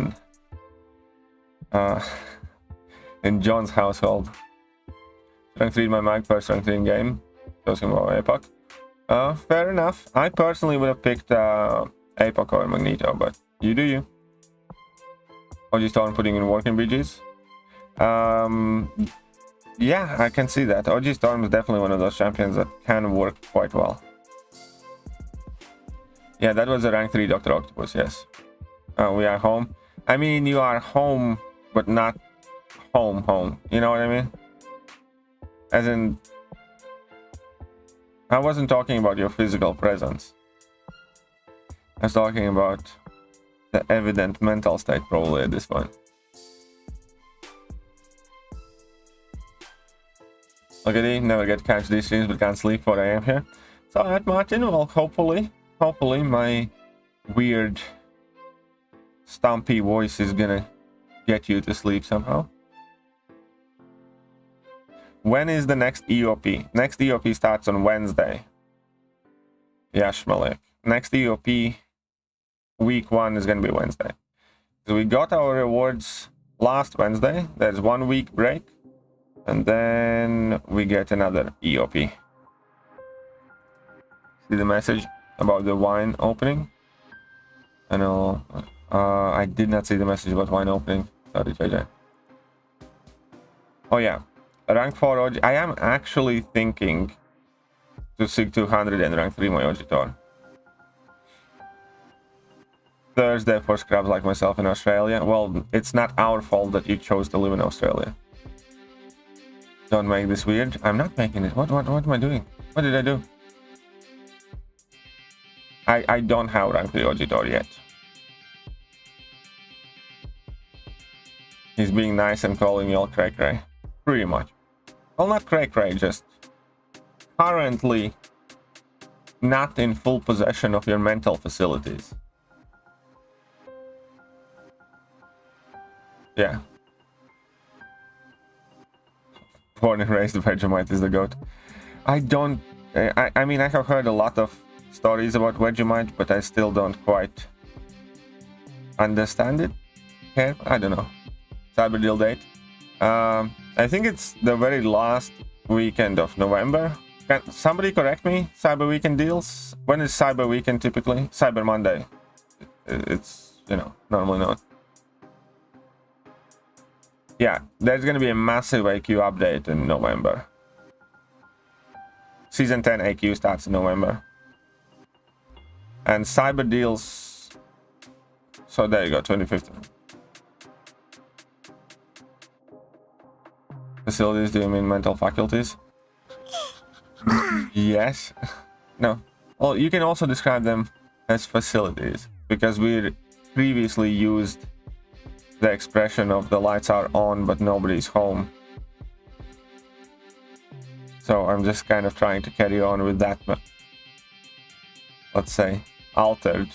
S2: in John's household. Rank 3 my mic, first rank 3 in game. Talking about Epoch. Fair enough. I personally would have picked Epoch or Magneto, but you do you. OG Storm putting in work in BGs. Yeah, I can see that. OG Storm is definitely one of those champions that can work quite well. Yeah, that was a rank 3 Dr. Octopus, yes. We are home. I mean, you are home, but not home. You know what I mean? As in, I wasn't talking about your physical presence. I was talking about the evident mental state probably at this point. Look at it, never get to catch these streams but can't sleep 4 AM here. So at Martin, well, hopefully my weird stumpy voice is gonna get you to sleep somehow. When is the next EOP? Next EOP starts on Wednesday. Yash Malik. Next EOP week 1 is gonna be Wednesday. So we got our rewards last Wednesday. There's 1 week break. And then we get another EOP. See the message about the wine opening? I know. I did not see the message about wine opening. Sorry, JJ. Oh yeah. Rank 4 OG. I am actually thinking to SIG 200 and rank 3 my Ojitor. Thursday for scrubs like myself in Australia. Well, it's not our fault that you chose to live in Australia. Don't make this weird. I'm not making it. What am I doing? What did I do? I don't have rank 3 Ojitor yet. He's being nice and calling me all cray. Pretty much. Well, not cray, just currently not in full possession of your mental facilities. Yeah. Born and raised Vegemite is the goat. I mean, I have heard a lot of stories about Vegemite, but I still don't quite understand it. Okay, I don't know. Cyber deal date. I think it's the very last weekend of November. Can somebody correct me? Cyber weekend deals? When is Cyber weekend typically? Cyber Monday. It's, you know, normally not. Yeah, there's gonna be a massive AQ update in November. Season 10 AQ starts in November. And Cyber deals... So there you go, 2015. Facilities, do you mean mental faculties? Yes. No. Well, you can also describe them as facilities, because we previously used the expression of the lights are on but nobody's home. So I'm just kind of trying to carry on with that, let's say, altered.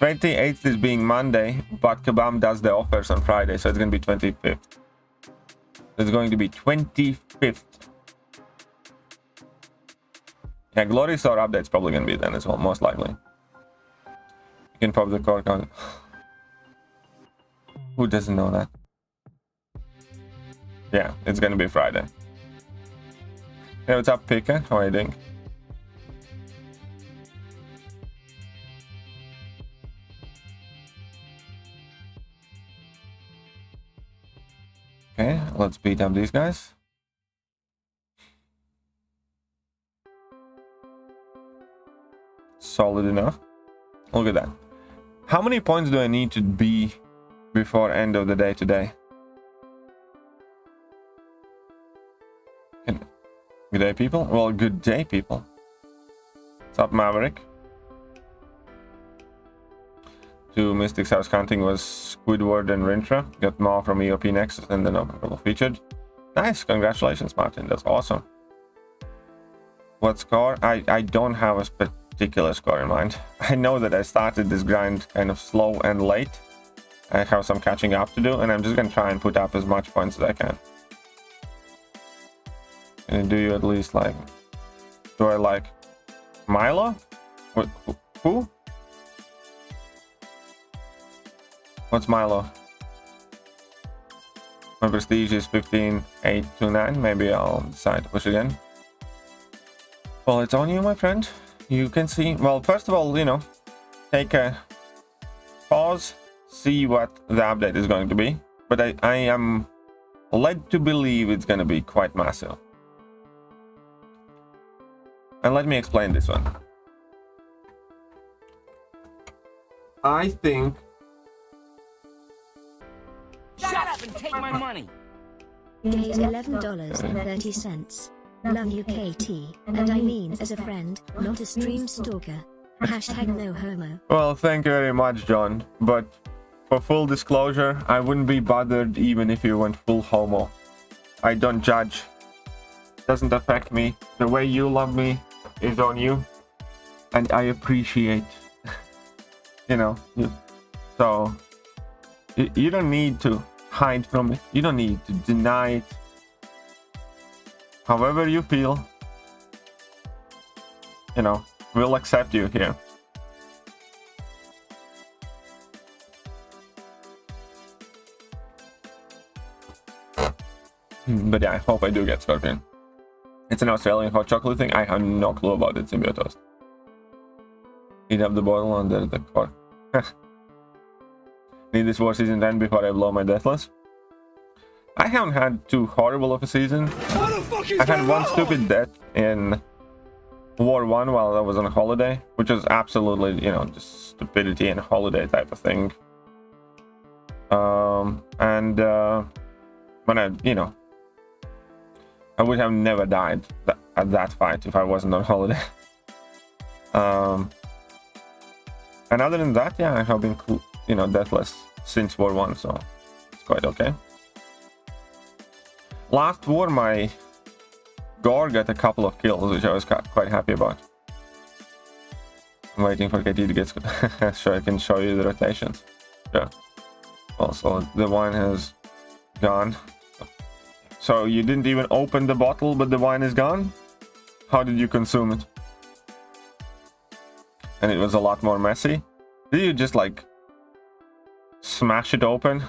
S2: 28th is being Monday, but Kabam does the offers on Friday, so it's going to be 25th. It's going to be 25th. Yeah, Glory Store update's probably going to be then as well, most likely. You can pop the cork on. Who doesn't know that? Yeah, it's going to be Friday. Hey, what's up, Pika? How are you doing? Okay, let's beat up these guys. Solid enough. Look at that. How many points do I need to be before end of the day today? Good day, people. Well, good day, people. What's up, Maverick? 2 Mystics House Counting was Squidward and Rintra. Got more from EOP Nexus and then Open featured. Nice, congratulations, Martin. That's awesome. What score? I don't have a particular score in mind. I know that I started this grind kind of slow and late. I have some catching up to do, and I'm just gonna try and put up as much points as I can. And do you at least like... Do I like Milo? What, who? What's Milo? My prestige is 15,829. Maybe I'll decide to push again. Well, it's on you, my friend. You can see... Well, first of all, you know, take a pause, see what the update is going to be. But I am led to believe it's going to be quite massive. And let me explain this one. I think...
S4: Shut up and take my money.
S5: Gate $11.30. Love you, KT, and I mean as a friend, not a stream stalker. Hashtag no homo.
S2: Well, thank you very much, John. But for full disclosure, I wouldn't be bothered even if you went full homo. I don't judge. Doesn't affect me. The way you love me is on you. And I appreciate, you know, you. So, you don't need to hide from it. You don't need to deny it. However you feel, you know, we'll accept you here. But yeah, I hope I do get Scorpion. It's an Australian hot chocolate thing. I have no clue about it, Symbiotoast. Heat up the bottle under the cork. Need this war season then before I blow my deathless. I haven't had too horrible of a season. I had one stupid death in War 1 while I was on holiday, which was absolutely, you know, just stupidity and holiday type of thing. When I, you know, I would have never died at that fight if I wasn't on holiday. And other than that, yeah, I have been, you know, deathless since War 1, so it's quite okay. Last war, my Gore got a couple of kills, which I was quite happy about. I'm waiting for KT to get so I can show you the rotations. Yeah. Also, the wine has gone. So you didn't even open the bottle, but the wine is gone? How did you consume it? And it was a lot more messy. Did you just like smash it open?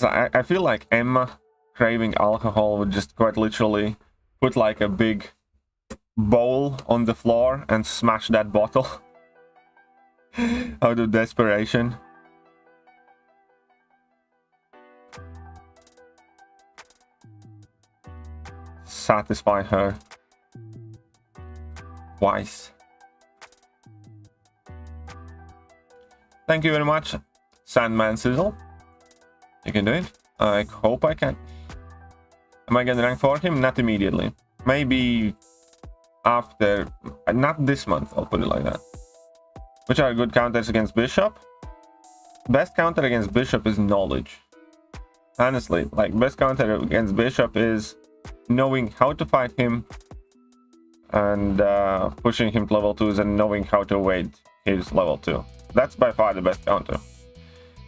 S2: I feel like Emma craving alcohol would just quite literally put like a big bowl on the floor and smash that bottle out of desperation. Satisfy her twice. Thank you very much, Sandman Sizzle. You can do it. I hope I can. Am I getting rank for him? Not immediately. Maybe after. Not this month, I'll put it like that. Which are good counters against Bishop? Best counter against Bishop is knowledge. Honestly, like, best counter against Bishop is knowing how to fight him and pushing him to level 2s and knowing how to evade his level 2. That's by far the best counter.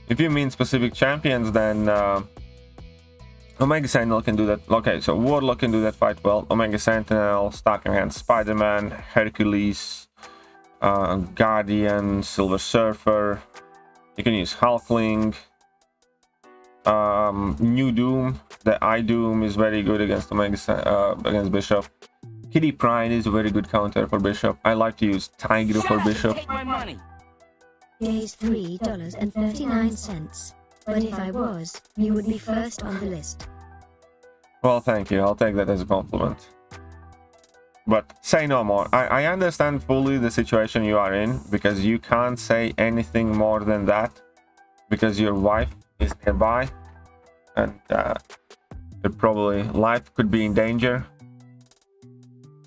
S2: If you mean specific champions, then Omega Sentinel can do that. Okay, so Warlock can do that fight well. Omega Sentinel, Stalking Hand, Spider-Man, Hercules, Guardian, Silver Surfer. You can use Hulkling. New Doom, the Eye Doom is very good against against Bishop. Kitty Pride is a very good counter for Bishop. I like to use Thekiryu for Bishop.
S5: Days $3.39. But if I was, you would be first on the list.
S2: Well, thank you. I'll take that as a compliment. But say no more. I understand fully the situation you are in, because you can't say anything more than that, because your wife is nearby and probably life could be in danger.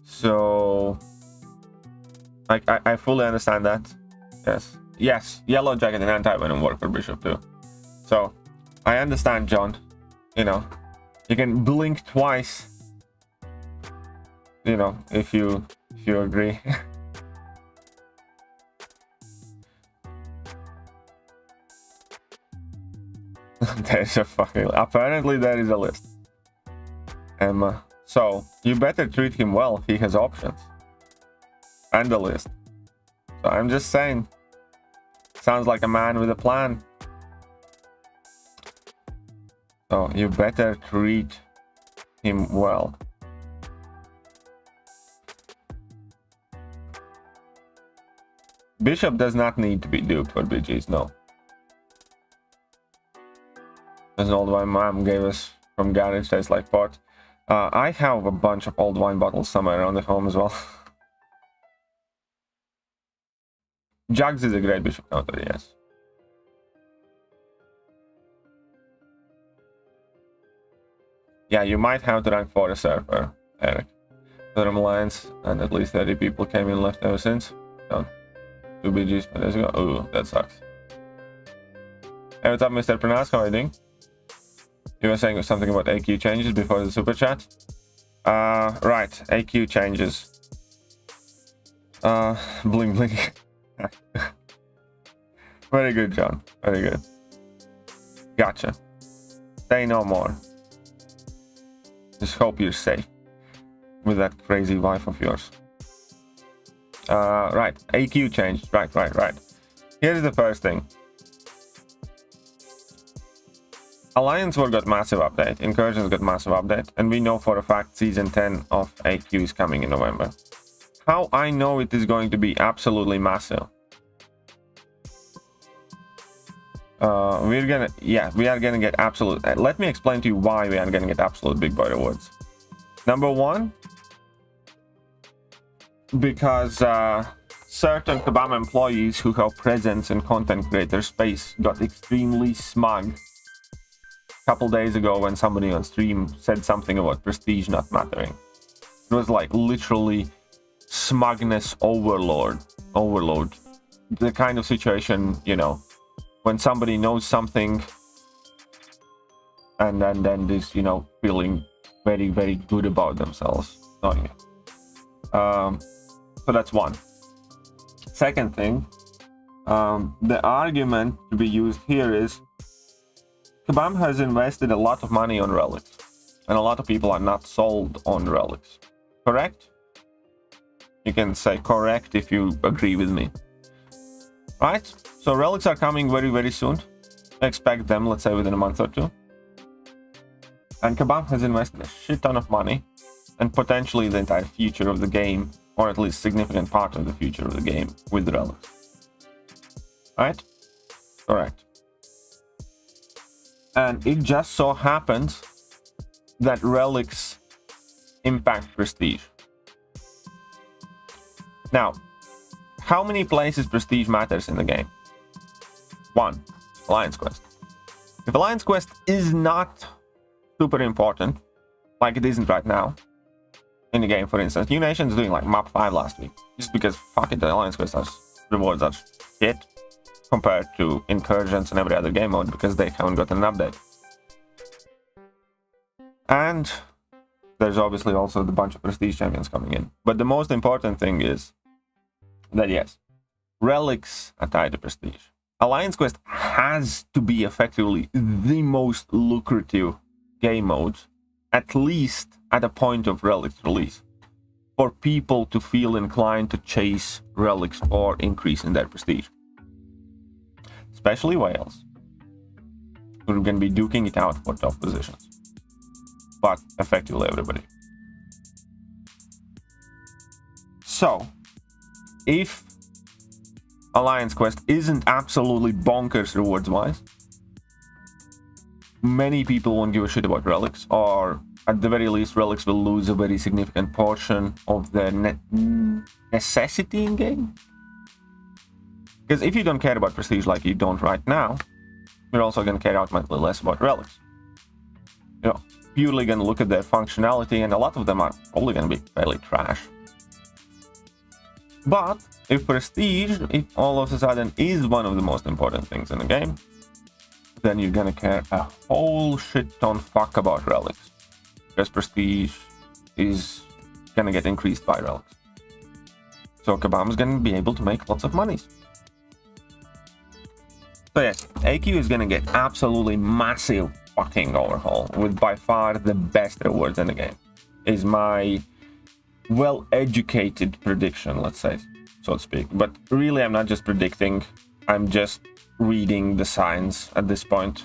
S2: So I fully understand that. Yes, Yellow Jacket and Anti-Venom work for Bishop too. So I understand, John. You know, you can blink twice, you know, if you agree. There's a fucking... Apparently there is a list. So you better treat him well if he has options. And a list. So I'm just saying. Sounds like a man with a plan. So you better treat him well. Bishop does not need to be duped for BGs, no. As an old wine mom gave us from garage, tastes like pot. I have a bunch of old wine bottles somewhere around the home as well. Jugs is a great bishop counter, yes. Yeah, you might have to rank 4 a server, Eric. Thermal Alliance, and at least 30 people came in left ever since. Done. 2 BGs 5 days ago. Ooh, that sucks. Hey, what's up, Mr. Pranas? How are you doing? You were saying something about AQ changes before the super chat. Right, AQ changes. Bling bling. Very good, John. Very good. Gotcha. Say no more. Just hope you're safe with that crazy wife of yours. Right, AQ changed. Right. Here's the first thing. Alliance War got massive update, Incursions got massive update, and we know for a fact Season 10 of AQ is coming in November. How I know it is going to be absolutely massive? We are gonna get absolute. Let me explain to you why we are gonna get absolute big boy rewards. Number one, because certain Kabam employees who have presence in content creator space got extremely smug a couple days ago when somebody on stream said something about prestige not mattering. It was like literally smugness overload. The kind of situation, you know, when somebody knows something and then this, you know, feeling very, very good about themselves. Knowing it. So that's one. Second thing, the argument to be used here is Kabam has invested a lot of money on relics, and a lot of people are not sold on relics. Correct? You can say correct if you agree with me. Right? So relics are coming very, very soon. Expect them, let's say, within a month or two. And Kabam has invested a shit ton of money, and potentially the entire future of the game, or at least significant part of the future of the game, with relics. Right? Correct. And it just so happens that relics impact prestige. Now, how many places prestige matters in the game? 1. Alliance Quest. If Alliance Quest is not super important, like it isn't right now, in the game, for instance, New Nation's doing like map 5 last week, just because fuck it, the Alliance Quest rewards are shit compared to Incursions and every other game mode because they haven't gotten an update. And there's obviously also the bunch of prestige champions coming in. But the most important thing is that yes, relics are tied to prestige. Alliance Quest has to be effectively the most lucrative game mode, at least at a point of relics release, for people to feel inclined to chase relics or increase in their prestige. Especially whales, who are going to be duking it out for top positions. But effectively everybody. So, if Alliance Quest isn't absolutely bonkers rewards-wise, many people won't give a shit about relics, or at the very least, relics will lose a very significant portion of their necessity in game. Because if you don't care about prestige like you don't right now, you're also going to care ultimately less about relics. You know, purely going to look at their functionality, and a lot of them are probably going to be fairly trash. But if prestige, if all of a sudden is one of the most important things in the game, then you're going to care a whole shit ton fuck about relics. Because prestige is going to get increased by relics. So Kabam is going to be able to make lots of money. So yes, AQ is going to get absolutely massive fucking overhaul with by far the best rewards in the game. Is my well-educated prediction, let's say, so to speak. But really, I'm not just predicting, I'm just reading the signs at this point.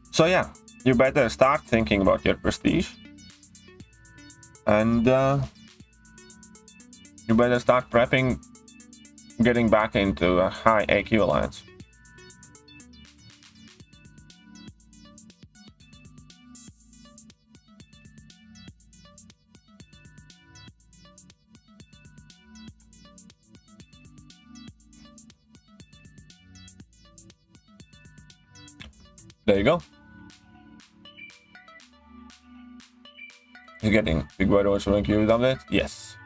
S2: So yeah, you better start thinking about your prestige. And you better start prepping, getting back into a high AQ alliance. There you go. You're getting big word awards from Thekiryu update? Yes.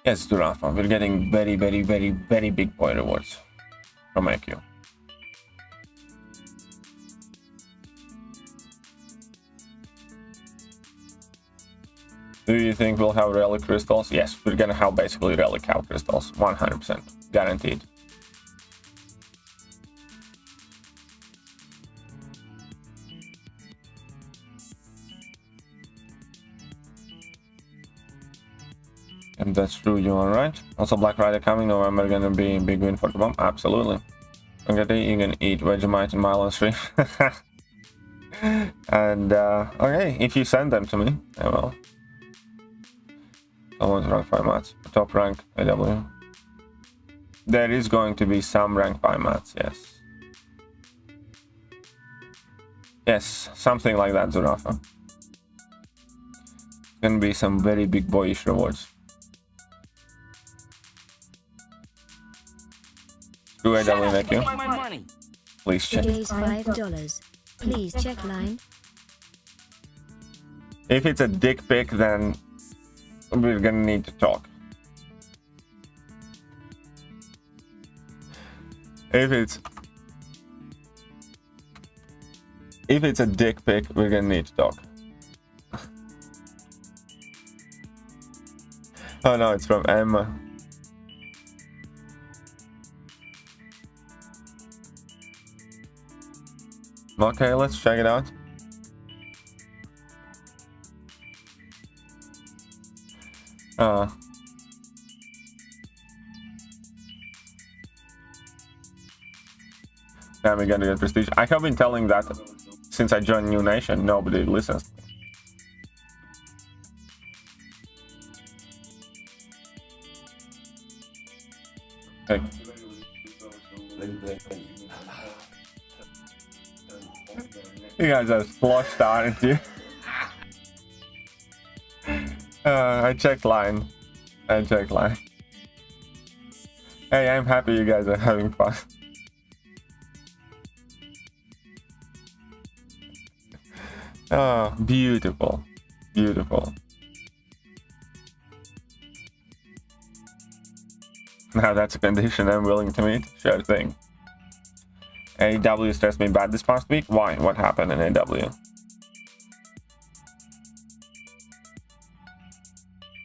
S2: Yes, Durafa. We're getting very, very, very, very big boy rewards from Thekiryu. Do you think we'll have relic crystals? Yes, we're gonna have basically relic cow crystals. 100%. Guaranteed. And that's true, you are right. Also, Black Friday coming November, gonna be a big win for the bomb. Absolutely. Okay, you can eat Vegemite and Mile on stream. And okay, if you send them to me, I will. Someone's rank 5 mats. Top rank AW. There is going to be some rank 5 mats, yes. Yes, something like that, Zurafa. Gonna be some very big boyish rewards. Do I double make you? Please check.
S5: Today's $5. Please check line.
S2: If it's a dick pic, then we're gonna need to talk. If it's a dick pic, we're gonna need to talk. Oh no, it's from Emma. Okay, let's check it out. Now we're gonna get prestige. I have been telling that since I joined New Nation. Nobody listens. Hey. You guys are flushed, aren't you? I checked line. Hey, I'm happy you guys are having fun. Oh, beautiful. Beautiful. Now that's a condition I'm willing to meet. Sure thing. AW stressed me bad this past week. Why? What happened in AW?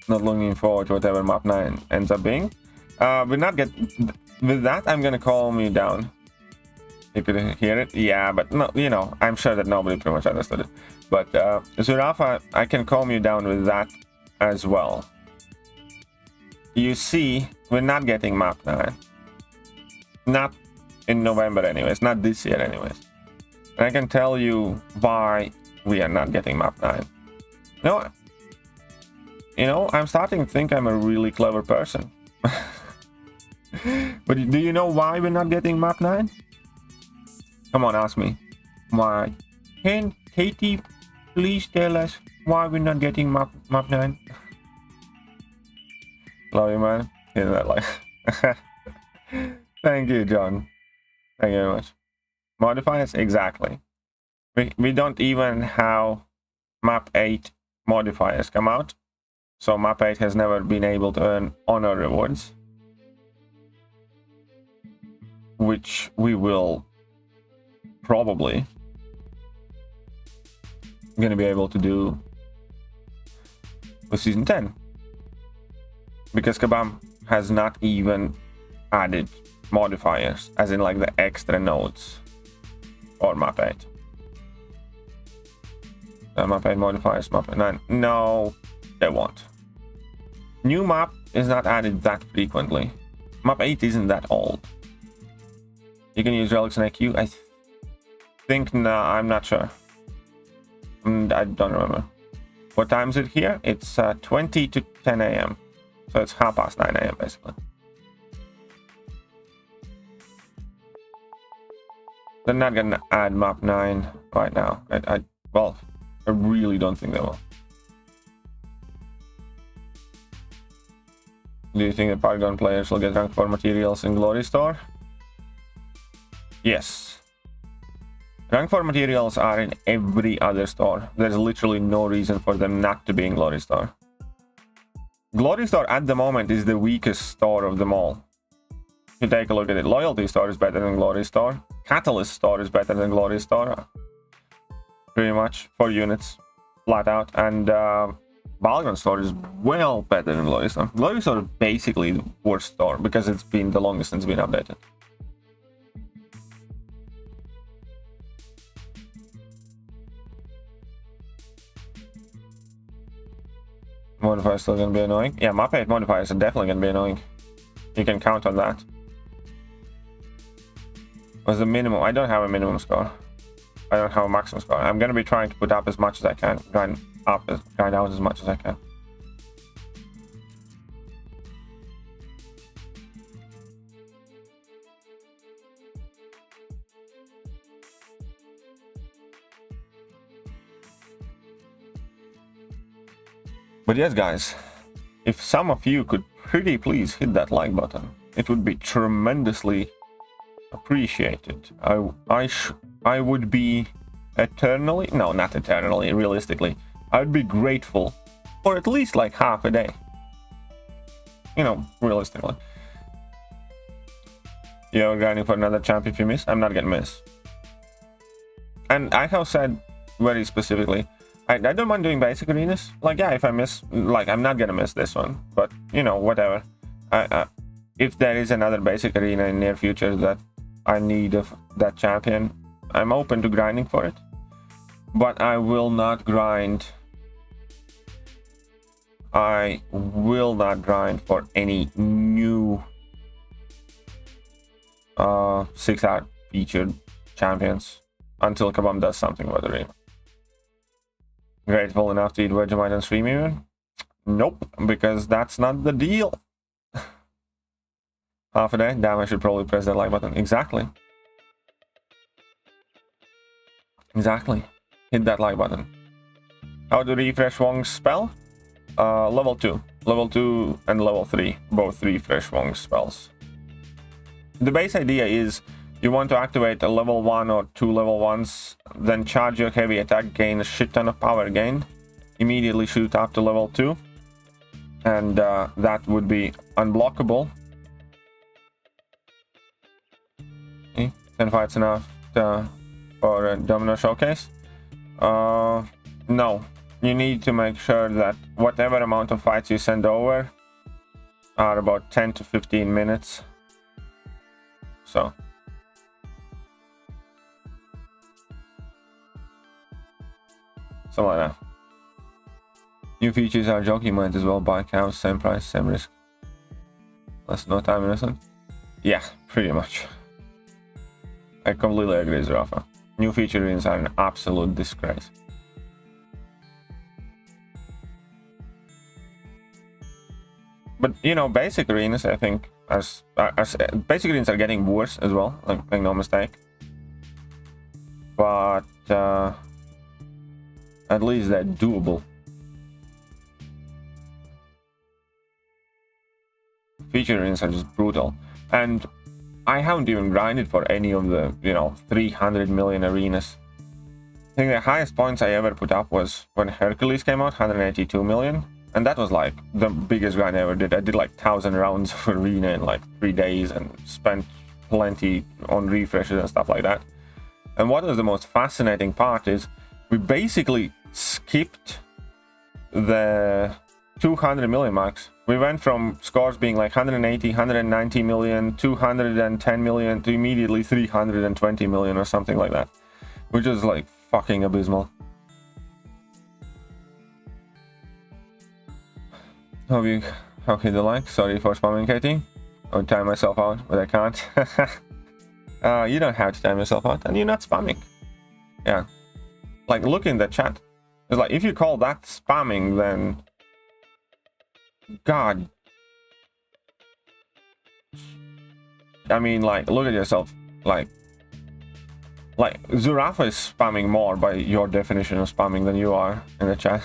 S2: Not looking forward to whatever map 9 ends up being. We're not with that. I'm gonna calm you down. You could hear it, yeah, but no, you know, I'm sure that nobody pretty much understood it. But Zurafa, I can calm you down with that as well. You see, we're not getting map 9. Not in November anyways, not this year anyways. And I can tell you why we are not getting map 9. No, you know, I'm starting to think I'm a really clever person. But do you know why we're not getting map 9? Come on, ask me. Why? Can Katie please tell us why we're not getting map 9? Love you, man. Hear that like. Thank you, John. Thank you very much. Modifiers? Exactly. We don't even have map 8 modifiers come out. So map 8 has never been able to earn honor rewards. Which we will probably gonna be able to do with season 10. Because Kabam has not even added modifiers, as in like the extra nodes or map 8. Map 8 modifiers, map 9. No, they won't. New map is not added that frequently. Map 8 isn't that old. You can use relics and IQ. I think, no, I'm not sure. I don't remember. What time is it here? It's 20 to 10 a.m. So it's 9:30 a.m. basically. They're not gonna add map 9 right now. Well, I really don't think they will. Do you think the Battleground players will get ranked for materials in Glory Store? Yes. Rank 4 materials are in every other store. There's literally no reason for them not to be in Glory Store. Glory Store at the moment is the weakest store of them all. If you take a look at it, Loyalty Store is better than Glory Store. Catalyst Store is better than Glory Store. Pretty much, for units, flat out. And Battleground Store is well better than Glory Store. Glory Store is basically the worst store because it's been the longest since it's been updated. Modifiers still gonna be annoying. Yeah, map 8 modifiers are definitely gonna be annoying. You can count on that. What's the minimum? I don't have a minimum score. I don't have a maximum score. I'm gonna be trying to put up as much as I can. Grind out as much as I can. But yes, guys, if some of you could pretty please hit that like button, it would be tremendously appreciated. I would be eternally, no, not eternally, realistically, I would be grateful for at least like half a day. You know, realistically. You're grinding for another champ if you miss? I'm not gonna miss. And I have said very specifically, I don't mind doing basic arenas. Like, yeah, if I miss, like, I'm not gonna miss this one, but you know, whatever. If there is another basic arena in near future that I need of that champion, I'm open to grinding for it. But I will not grind. I will not grind for any new 6-hour featured champions until Kabam does something with the arena. Grateful enough to eat Vegemite on stream even? Nope, because that's not the deal. Half a day? Damn, I should probably press that like button. Exactly. Exactly. Hit that like button. How to refresh Wong's spell? Level 2. Level 2 and level 3. Both refresh Wong's spells. The base idea is you want to activate a level 1 or 2 level 1s, then charge your heavy attack, gain a shit ton of power gain, immediately shoot up to level 2, and that would be unblockable. Okay. 10 fights enough for a Domino Showcase? No. You need to make sure that whatever amount of fights you send over are about 10 to 15 minutes. So. Something like that. New features are joking, might as well buy cows, same price, same risk. Less no time innocent. Yeah, pretty much. I completely agree, Zerafa. New featurings are an absolute disgrace. But you know, basic arenas, I think, as basic arenas are getting worse as well. Like, make no mistake. But at least they're doable. Feature arenas are just brutal, and I haven't even grinded for any of the, you know, 300 million arenas. I think the highest points I ever put up was when Hercules came out, 182 million, and that was like the biggest grind I ever did. I did like 1,000 rounds of arena in like 3 days and spent plenty on refreshes and stuff like that. And what was the most fascinating part is we basically skipped the 200 million marks. We went from scores being like 180, 190 million, 210 million to immediately 320 million or something like that, which is like fucking abysmal. Okay, the like. Sorry for spamming, Katie. I would time myself out, but I can't. You don't have to time yourself out, and you're not spamming. Yeah. Like, look in the chat. It's like, if you call that spamming, then God. I mean, like, look at yourself. Like Zerafa is spamming more by your definition of spamming than you are in the chat.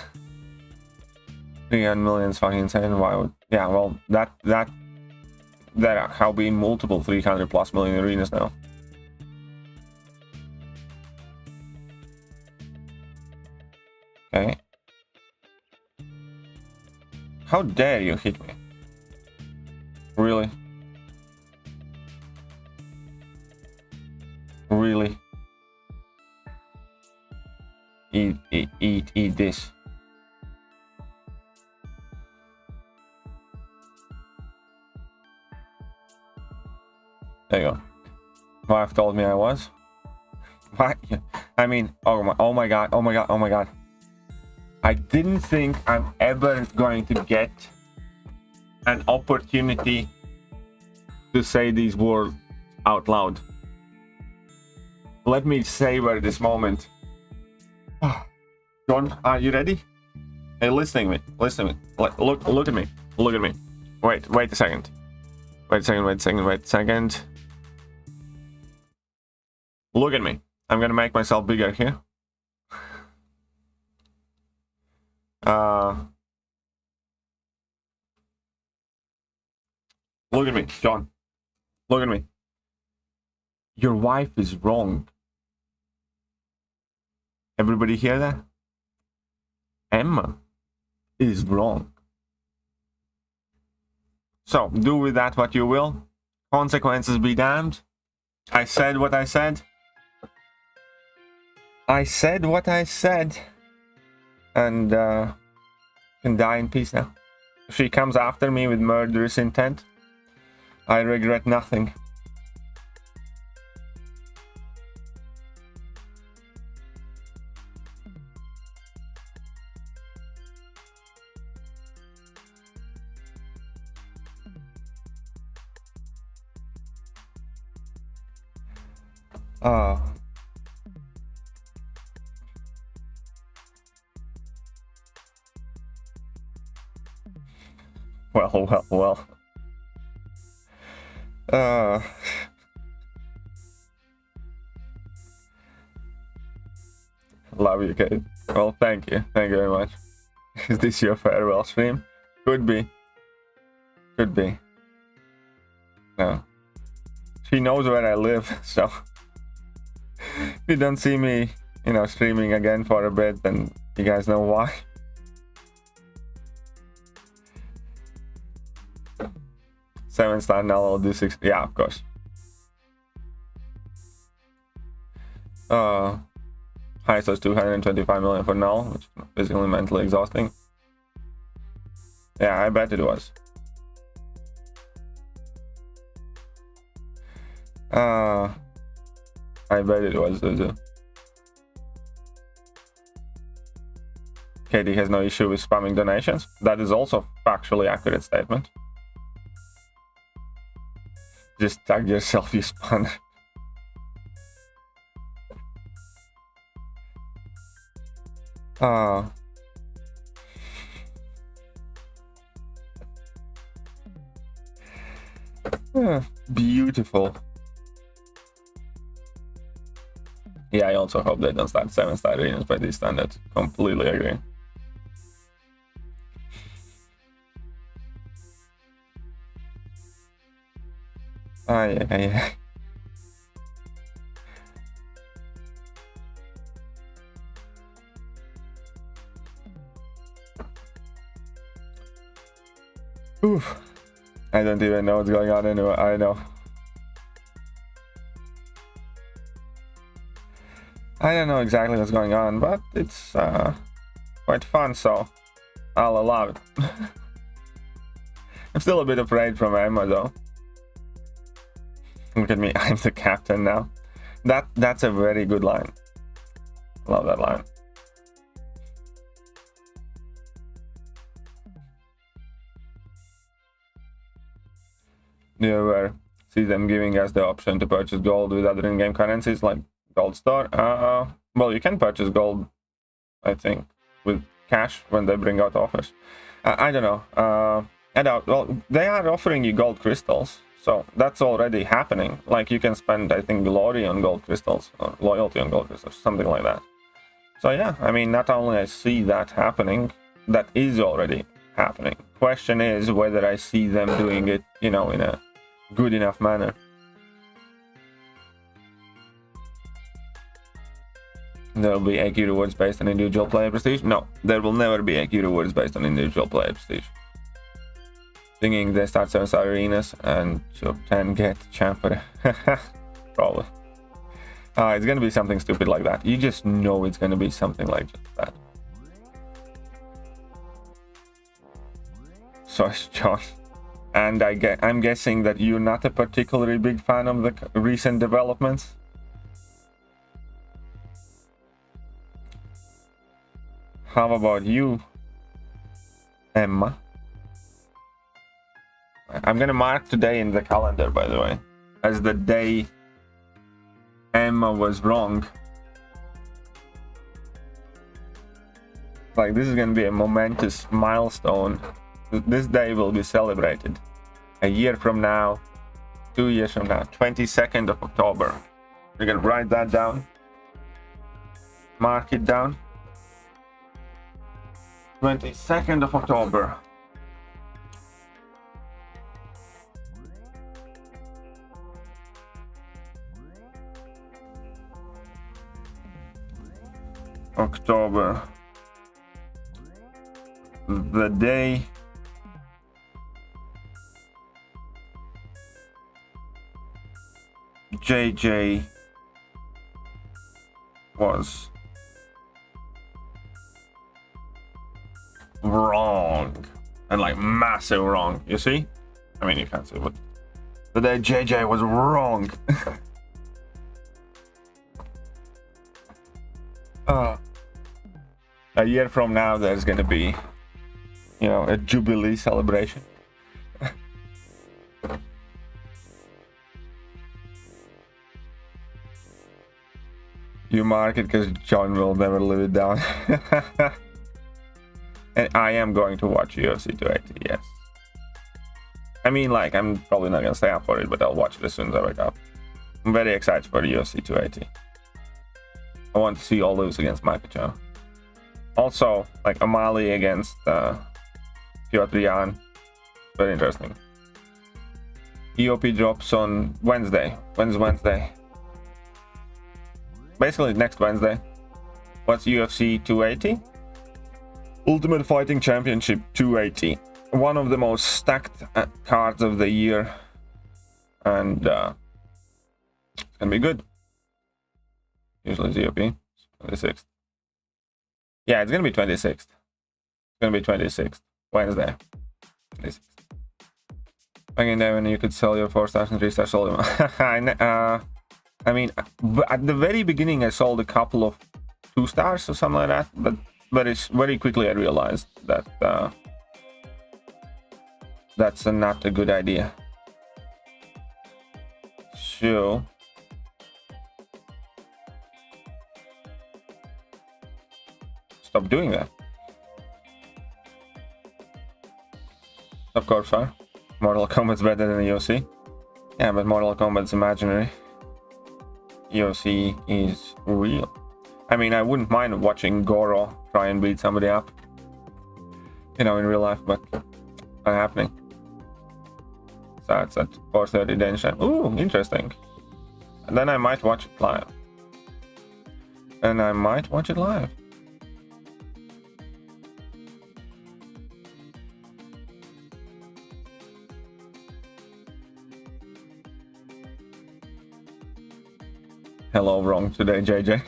S2: 300 million is fucking insane. Why would... Yeah, well, there have been multiple 300 plus million arenas now. How dare you hit me? Really? Really? Eat this. There you go. Wife told me I was. Why? I mean, oh my god. I didn't think I'm ever going to get an opportunity to say these words out loud. Let me savor this moment. John, are you ready? Hey, listen to me. Look at me. Look at me. Wait a second. Wait a second. Look at me. I'm gonna make myself bigger here. Look at me, John. Look at me. Your wife is wrong. Everybody hear that? Emma is wrong. So, do with that what you will. Consequences be damned. I said what I said. I said what I said. And can die in peace now. If she comes after me with murderous intent, I regret nothing. Well. Love you, Kate. Well, thank you. Thank you very much. Is this your farewell stream? Could be. Could be. No. She knows where I live, so if you don't see me, you know, streaming again for a bit, then you guys know why. $7 now, I'll do 6. Yeah, of course. Highest was 225 million for now, which is physically mentally exhausting. Yeah, I bet it was. I bet it was. Katie has no issue with spamming donations. That is also factually accurate statement. Just tag yourself, you spun. Beautiful. Yeah, I also hope they don't start 7-star arenas by these standards. Completely agree. Yeah. Oof. I don't even know what's going on anyway. I know. I don't know exactly what's going on, but it's quite fun, so I'll allow it. I'm still a bit afraid from Emma, though. Look at me, I'm the captain now. That's a very good line. Love that line. Do you ever see them giving us the option to purchase gold with other in-game currencies like gold store? Well, you can purchase gold, I think, with cash when they bring out offers. I don't know. I doubt. Well, they are offering you gold crystals, so that's already happening. Like, you can spend, I think, glory on gold crystals or loyalty on gold crystals, something like that. So yeah, I mean, not only I see that happening, that is already happening. Question is whether I see them doing it, you know, in a good enough manner. There will be AQ rewards based on individual player prestige? No, there will never be AQ rewards based on individual player prestige. Singing the start 7 arenas and top 10 get champ for probably. It's gonna be something stupid like that. You just know it's gonna be something like just that. So it's John. And I'm guessing that you're not a particularly big fan of the recent developments. How about you, Emma? I'm gonna mark today in the calendar, by the way, as the day Emma was wrong. Like, this is gonna be a momentous milestone. This day will be celebrated a year from now, 2 years from now, 22nd of October. We're gonna write that down, mark it down. 22nd of October. October. The day JJ was wrong, and like massive wrong. You see? I mean, you can't see, but the day JJ was wrong. A year from now, there's gonna be, you know, a jubilee celebration. You mark it because John will never live it down. And I am going to watch UFC 280, yes. I mean, like, I'm probably not gonna stay up for it, but I'll watch it as soon as I wake up. I'm very excited for the UFC 280. I want to see all those against Makachev. Also, like, Amali against Piotr Jan. Very interesting. EOP drops on Wednesday. When's Wednesday? Basically next Wednesday. What's UFC 280? Ultimate Fighting Championship 280. One of the most stacked cards of the year. And it's gonna be good. Usually ZOP. 26th. Yeah, it's gonna be 26th. It's gonna be 26th. Wednesday. 26th. Back in there when you could sell your 4 stars and 3 stars sold them. I mean, at the very beginning I sold a couple of 2 stars or something like that, but very quickly I realized that that's not a good idea. So stop doing that. Of course, far. Mortal Kombat's better than UFC. Yeah, but Mortal Kombat's imaginary. UFC is real. I mean, I wouldn't mind watching Goro try and beat somebody up, you know, in real life, but not happening. So it's at 4:30 Danish time. Ooh, interesting. And then I might watch it live. Hello, wrong today, JJ.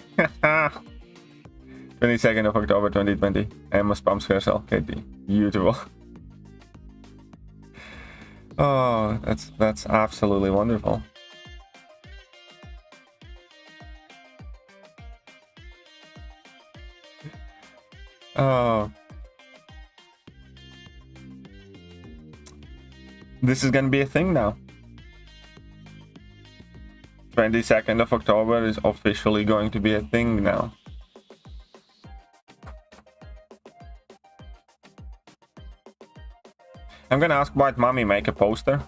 S2: 22nd of October 2020. Emma spams herself, KT. Beautiful. Oh, that's absolutely wonderful. Oh. This is gonna be a thing now. 22nd of October is officially going to be a thing now. I'm gonna ask White Mommy make a poster.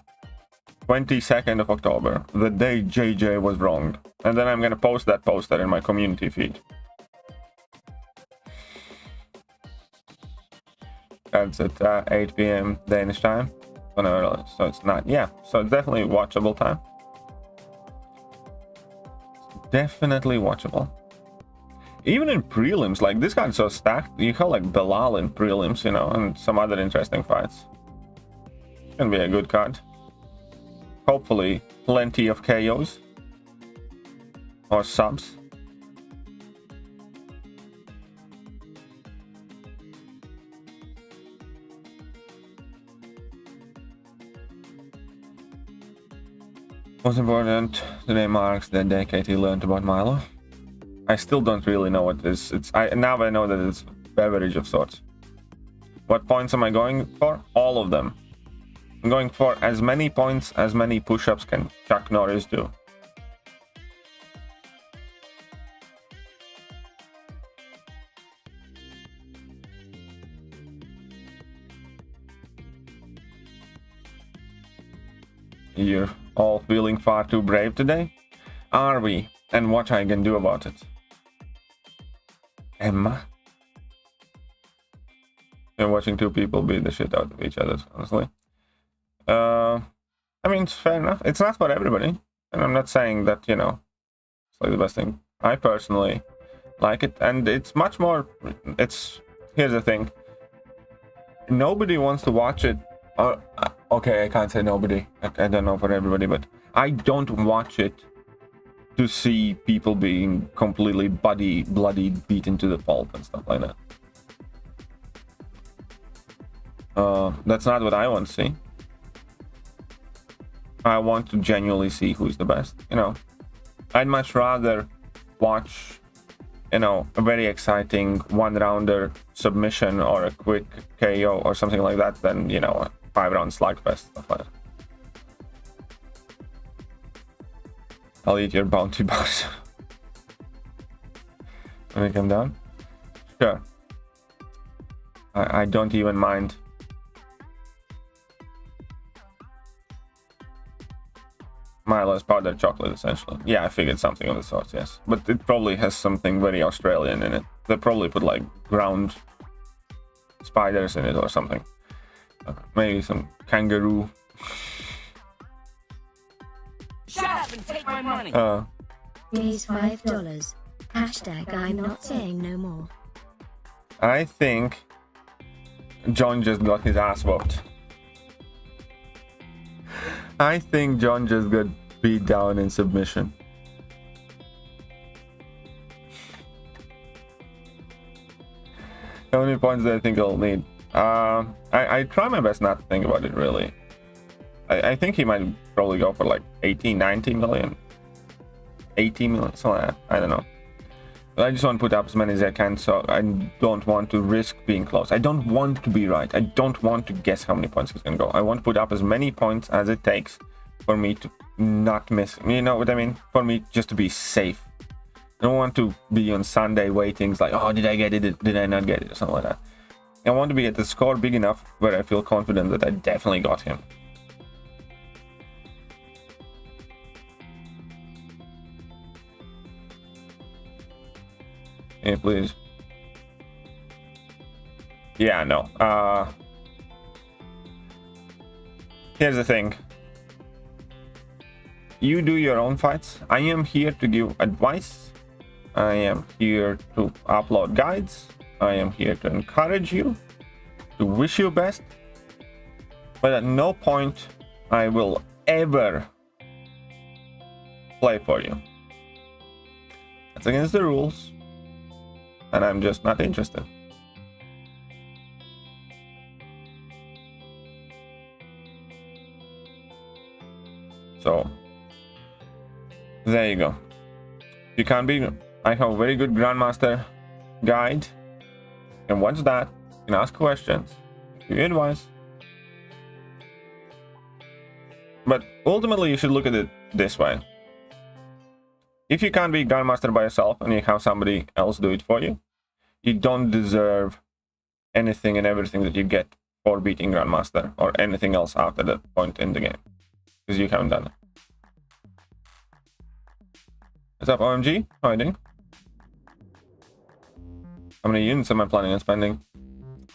S2: 22nd of October, the day JJ was wrong. And then I'm gonna post that poster in my community feed. That's at 8 PM Danish time. So it's not, yeah, so it's definitely watchable time. Definitely watchable. Even in prelims, like, this guy's so stacked. You call like Bilal in prelims, you know, and some other interesting fights. Can be a good card. Hopefully, plenty of KOs. Or subs. Most important, today marks the decade he learned about Milo. I still don't really know what this is. Now I know that it's beverage of sorts. What points am I going for? All of them. I'm going for as many points as many push-ups can Chuck Norris do. You're all feeling far too brave today? Are we? And what I can do about it? Emma? You're watching two people beat the shit out of each other, honestly. I mean, it's fair enough. It's not for everybody. And I'm not saying that, you know, it's like the best thing. I personally like it. And it's much more... Here's the thing. Nobody wants to watch it. Okay, I can't say nobody. I don't know for everybody, but I don't watch it to see people being completely bloody beaten to the pulp and stuff like that. That's not what I want to see. I want to genuinely see who's the best, you know. I'd much rather watch, you know, a very exciting one-rounder submission or a quick KO or something like that than, you know, a 5-round slugfest, stuff like that. I'll eat your bounty bars. When I come down? Sure. I don't even mind. Milo's powdered chocolate, essentially. Yeah, I figured something of the sort, yes. But it probably has something very Australian in it. They probably put, like, ground spiders in it or something. Maybe some kangaroo.
S4: Shut up and take my money.
S5: Days $5. Hashtag I'm not saying no more.
S2: I think John just got his ass whooped. I think John just got beat down in submission. How many points do I think I'll need? I try my best not to think about it, really. I think he might probably go for like 18, 19 million. 80 million, something like that. I don't know. But I just want to put up as many as I can, so I don't want to risk being close. I don't want to be right. I don't want to guess how many points he's going to go. I want to put up as many points as it takes for me to not miss. You know what I mean? For me just to be safe. I don't want to be on Sunday waiting, like, oh, did I get it? Did I not get it? Or something like that. I want to be at the score big enough where I feel confident that I definitely got him. Yeah, please. Yeah, no. Here's the thing. You do your own fights. I am here to give advice. I am here to upload guides. I am here to encourage you, to wish you best. But at no point I will ever play for you. That's against the rules. And I'm just not interested. So, there you go. You can't be... I have a very good Grandmaster guide. You can watch that. You can ask questions. Give you advice. But ultimately, you should look at it this way. If you can't be Grandmaster by yourself and you have somebody else do it for you, you don't deserve anything and everything that you get for beating Grandmaster or anything else after that point in the game. Because you haven't done it. What's up, OMG? How are you doing? How many units am I planning on spending?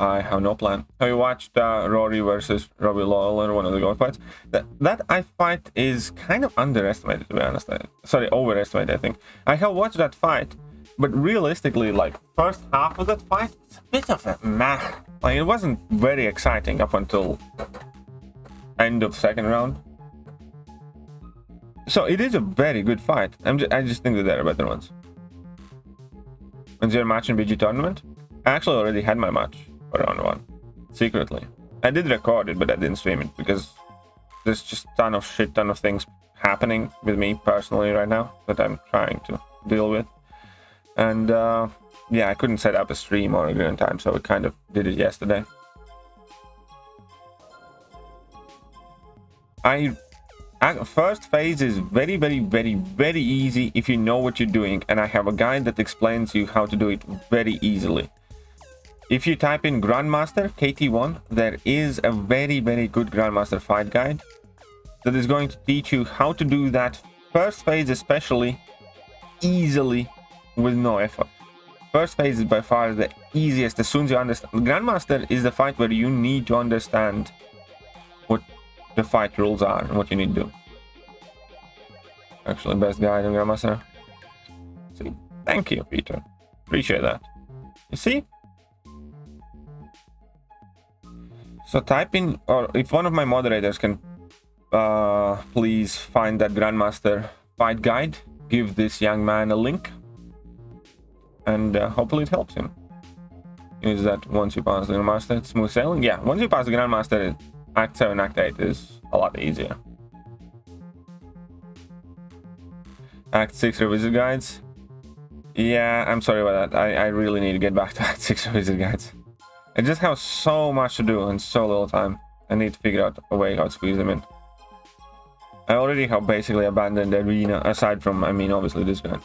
S2: I have no plan. Have you watched Rory versus Robbie Lawler, one of the GOAT fights? That fight is kind of underestimated, to be honest. Sorry, overestimated, I think. I have watched that fight, but realistically, like, first half of that fight, it's a bit of a meh. Like, it wasn't very exciting up until end of second round. So it is a very good fight. I just think that there are better ones. When's your match in BG tournament? I actually already had my match for round 1, secretly. I did record it, but I didn't stream it because there's just ton of things happening with me personally right now that I'm trying to deal with. And yeah, I couldn't set up a stream or a good time, so I kind of did it yesterday. First phase is very, very, very, very easy if you know what you're doing, and I have a guide that explains you how to do it very easily. If you type in Grandmaster KT1, there is a very, very good Grandmaster fight guide that is going to teach you how to do that first phase, especially easily with no effort. First phase is by far the easiest as soon as you understand. Grandmaster is the fight where you need to understand what the fight rules are and what you need to do. Actually, best guide in Grandmaster. See, thank you, Peter. Appreciate that. You see? So type in, or if one of my moderators can please find that Grandmaster fight guide, give this young man a link, and hopefully it helps him. Is that once you pass the Grandmaster, it's smooth sailing? Yeah, once you pass the Grandmaster, Act 7, Act 8 is a lot easier. Act 6 revisit guides. Yeah, I'm sorry about that. I really need to get back to Act 6 revisit guides. I just have so much to do and so little time. I need to figure out a way how to squeeze them in. I already have basically abandoned the arena, aside from, I mean, obviously this guy.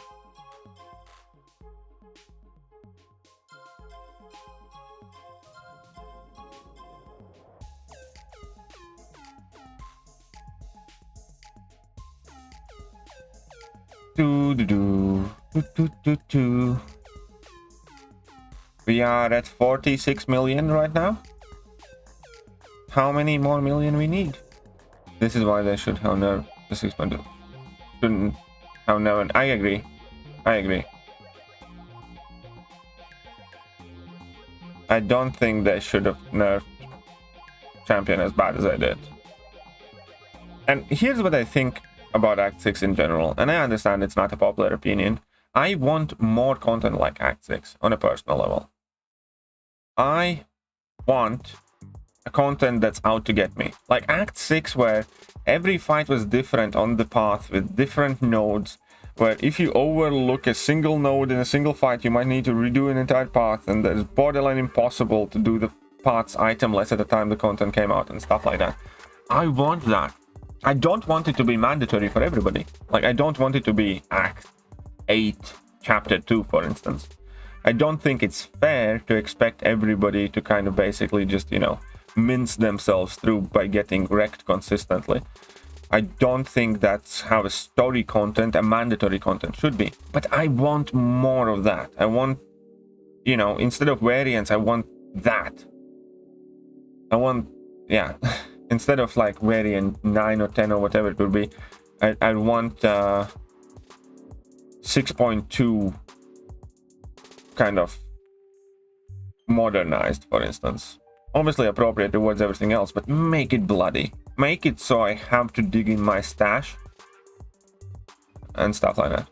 S2: We are at 46 million right now. How many more million we need? This is why they should have nerfed the 6.2. Shouldn't have nerfed. I agree. I agree. I don't think they should have nerfed Champion as bad as I did. And here's what I think about Act 6 in general, and I understand it's not a popular opinion. I want more content like Act 6 on a personal level. I want a content that's out to get me. Like Act 6, where every fight was different on the path with different nodes, where if you overlook a single node in a single fight, you might need to redo an entire path, and it's borderline impossible to do the path's itemless at the time the content came out and stuff like that. I want that. I don't want it to be mandatory for everybody. Like, I don't want it to be Act 8, Chapter 2, for instance. I don't think it's fair to expect everybody to kind of basically just, you know, mince themselves through by getting wrecked consistently. I don't think that's how a story content, a mandatory content should be. But I want more of that. I want, you know, instead of variants, I want that. I want, yeah. Instead of like variant 9 or 10 or whatever it would be, I want 6.2 kind of modernized, for instance. Obviously appropriate towards everything else, but make it bloody. Make it so I have to dig in my stash and stuff like that.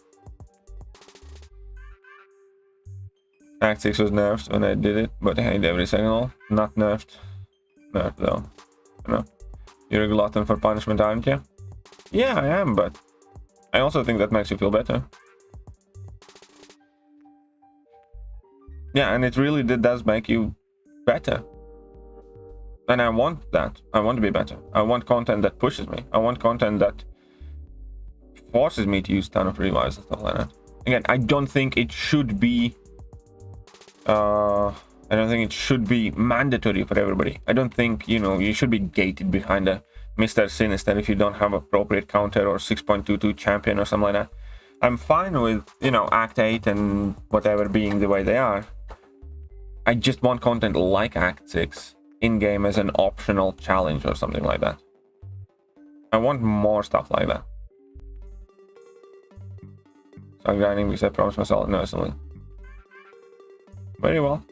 S2: Act 6 was nerfed when I did it, but I hate every signal. Not nerfed. Nerfed though. You know, you're a glutton for punishment, aren't you? Yeah, I am, but I also think that makes you feel better. Yeah, and it really does make you better. And I want that. I want to be better. I want content that pushes me. I want content that forces me to use a ton of revives and stuff like that. Again, I don't think it should be I don't think it should be mandatory for everybody. I don't think, you know, you should be gated behind a Mr. Sinister if you don't have appropriate counter or 6.22 champion or something like that. I'm fine with, you know, Act 8 and whatever being the way they are. I just want content like Act 6 in-game as an optional challenge or something like that. I want more stuff like that. So I'm grinding because I promised myself innocently. Very well.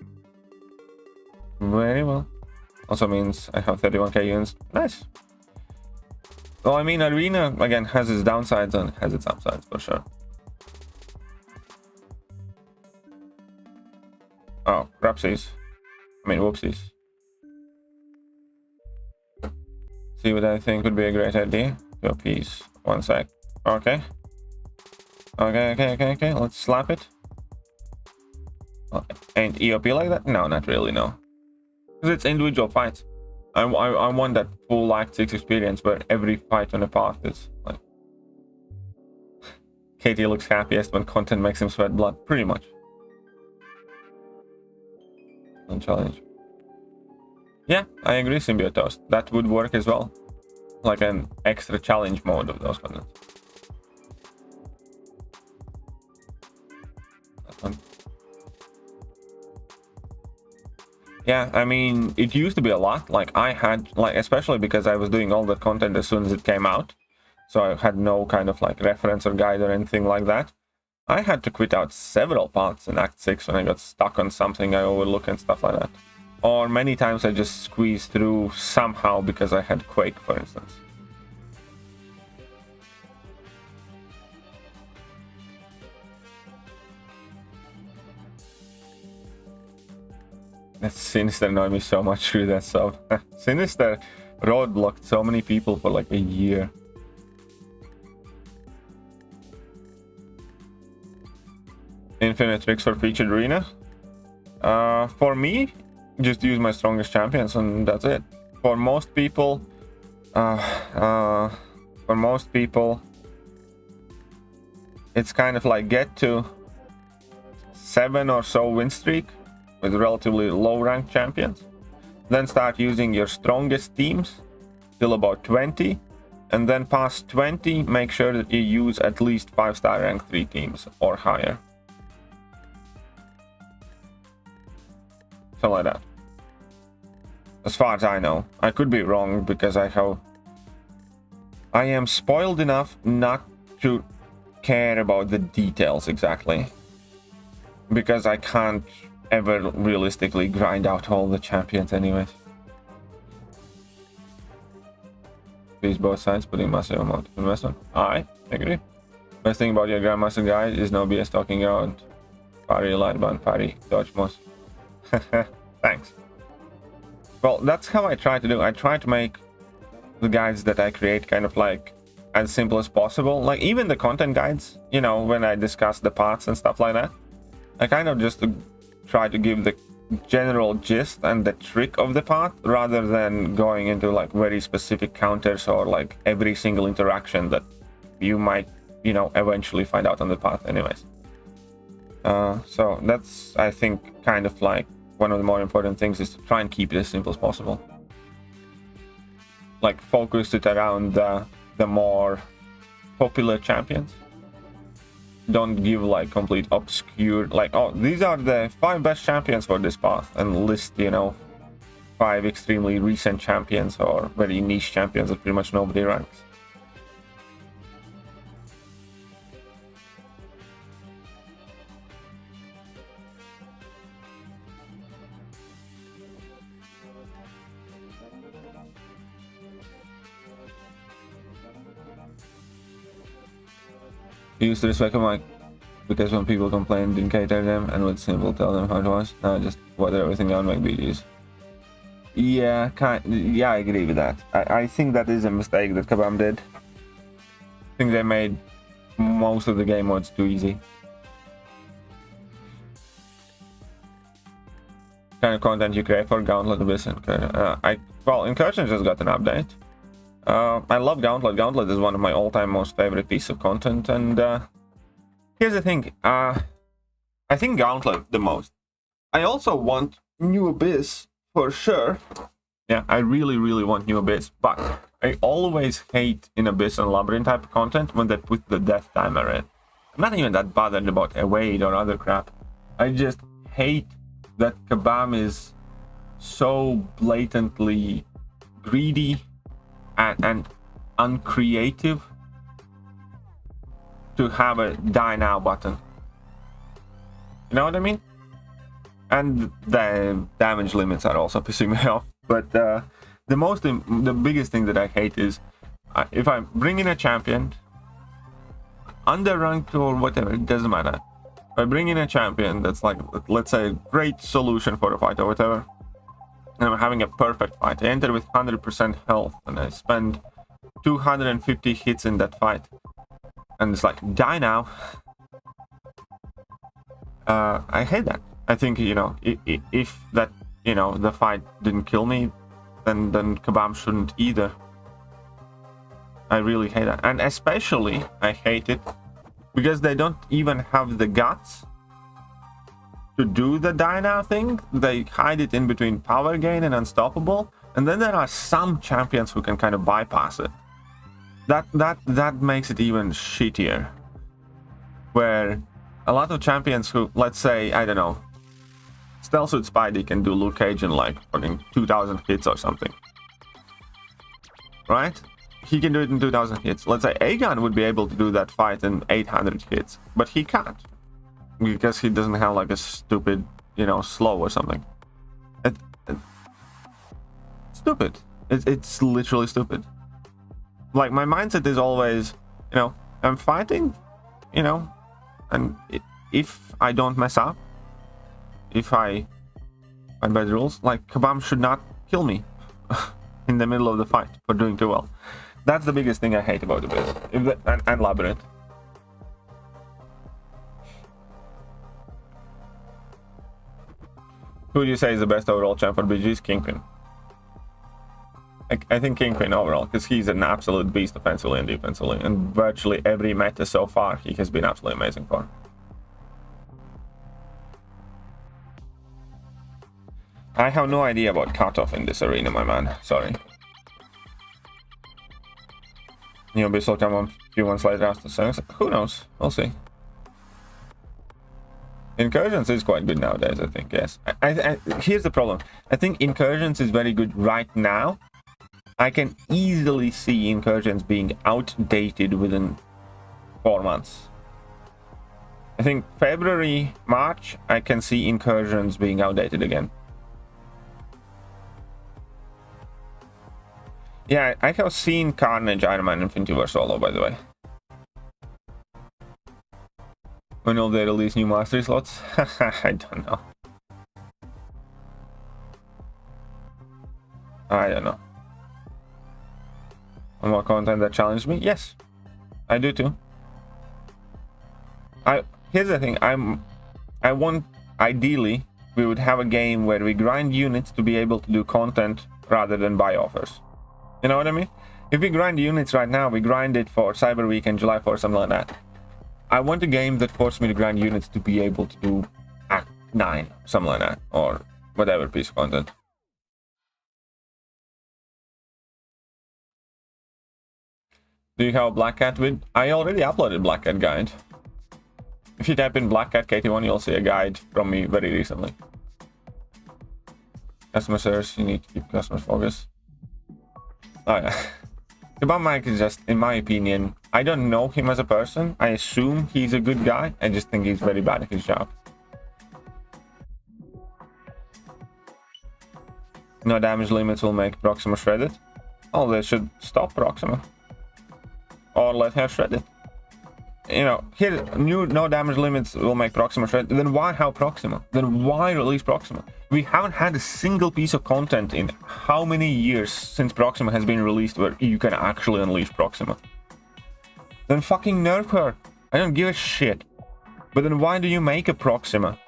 S2: Very well. Also means I have 31k units. Nice. Well, I mean, Arena, again, has its downsides and has its upsides, for sure. Oh, crapsies. I mean, whoopsies. See what I think would be a great idea. Go, peace. 1 sec. Okay. Okay. Let's slap it. Well, ain't EOP like that? No, not really, no. Because it's individual fights. I want that full Act 6 experience where every fight on the path is like... Katie looks happiest when content makes him sweat blood, pretty much. On challenge. Yeah, I agree, Symbiote Toast. That would work as well. Like an extra challenge mode of those contents. That one. Yeah, I mean, it used to be a lot. Like, I had, like, especially because I was doing all the content as soon as it came out. So I had no kind of, like, reference or guide or anything like that. I had to quit out several parts in Act 6 when I got stuck on something I overlooked and stuff like that. Or many times I just squeezed through somehow because I had Quake, for instance. That Sinister annoyed me so much through that sub. Sinister roadblocked so many people for like a year. Infinite tricks for featured arena. For me, just use my strongest champions and that's it. For most people, it's kind of like get to 7 or so win streak with relatively low ranked champions, then start using your strongest teams till about 20, and then past 20 make sure that you use at least 5-star rank 3 teams or higher. Something like that. As far as I know. I could be wrong because I am spoiled enough not to care about the details exactly. Because I can't ever realistically grind out all the champions anyways. Please both sides putting massive amount of investment. I agree. Best thing about your Grandmaster guide is no BS talking around. Parry, light band, parry, dodge most. Thanks. Well, that's how I try to do. I try to make the guides that I create kind of like as simple as possible. Like even the content guides, you know, when I discuss the parts and stuff like that, I kind of just try to give the general gist and the trick of the part rather than going into like very specific counters or like every single interaction that you might, you know, eventually find out on the path anyways. So that's, I think, kind of like one of the more important things is to try and keep it as simple as possible. Like focus it around the more popular champions. Don't give like complete obscure, like, oh, these are the 5 best champions for this path, and list, you know, 5 extremely recent champions or very niche champions that pretty much nobody ranks. Used to respect my, because when people complain, didn't cater them and would simply tell them how it was. No, just weather everything down, make BGs. Yeah, yeah, I agree with that. I think that is a mistake that Kabam did. I think they made most of the game modes too easy. Kind of content you create for Gauntlet Abyss and well, Incursion just got an update. I love Gauntlet. Gauntlet is one of my all-time most favorite piece of content, and here's the thing. I think Gauntlet the most. I also want New Abyss for sure. Yeah, I really want New Abyss, but I always hate in Abyss and Labyrinth type of content when they put the death timer in. I'm not even that bothered about Evade or other crap. I just hate that Kabam is so blatantly greedy and uncreative to have a die now button. You know what I mean? And the damage limits are also pissing me off. But the biggest thing that I hate is if I bring in a champion, underranked or whatever, it doesn't matter. If I bring in a champion that's like, let's say, a great solution for a fight or whatever, and I'm having a perfect fight. I enter with 100% health, and I spend 250 hits in that fight. And it's like, die now. I hate that. I think, you know, if that, you know, the fight didn't kill me, then Kabam shouldn't either. I really hate that. And especially, I hate it because they don't even have the guts to do the die now thing. They hide it in between power gain and unstoppable. And then there are some champions who can kind of bypass it. That makes it even shittier. Where a lot of champions who, let's say, I don't know, Stealth Suit Spidey can do Luke Cage in like fucking 2000 hits or something. Right? He can do it in 2000 hits. Let's say Aegon would be able to do that fight in 800 hits. But he can't. Because he doesn't have like a stupid, you know, slow or something. Stupid. It's literally stupid. Like, my mindset is always, you know, I'm fighting, you know, and if I don't mess up, if I by the rules, like, Kabam should not kill me in the middle of the fight for doing too well. That's the biggest thing I hate about the business. And Labyrinth. Who do you say is the best overall champ for BG's? Kingpin. I think Kingpin overall, because he's an absolute beast offensively and defensively, and virtually every meta so far he has been absolutely amazing for. I have no idea about cutoff in this arena, my man. Sorry. New Abyss will come on a few months later after series. Who knows? We'll see. Incursions is quite good nowadays, I think, yes. Here's the problem. I think Incursions is very good right now. I can easily see Incursions being outdated within 4 months. I think February, March, I can see Incursions being outdated again. Yeah, I have seen Carnage, Iron Man, Infinity War solo, by the way. When will they release new mastery slots? I don't know. I don't know. More content that challenged me? Yes, I do too. Here's the thing. I want, ideally, we would have a game where we grind units to be able to do content rather than buy offers. You know what I mean? If we grind units right now, we grind it for Cyber Week and July 4th, something like that. I want a game that forces me to grind units to be able to do Act 9, something like that, or whatever piece of content. Do you have a Black Cat vid? I already uploaded Black Cat guide. If you type in Black Cat KT1, you'll see a guide from me very recently. Customer service, you need to keep customers focused. Oh yeah. Kabam Mike is just, in my opinion, I don't know him as a person. I assume he's a good guy. I just think he's very bad at his job. No damage limits will make Proxima shredded. Oh, they should stop Proxima. Or let her shred it. You know, here, no damage limits will make Proxima shred. Then why have Proxima? Then why release Proxima? We haven't had a single piece of content in how many years since Proxima has been released where you can actually unleash Proxima? Then fucking nerf her. I don't give a shit. But then why do you make a Proxima?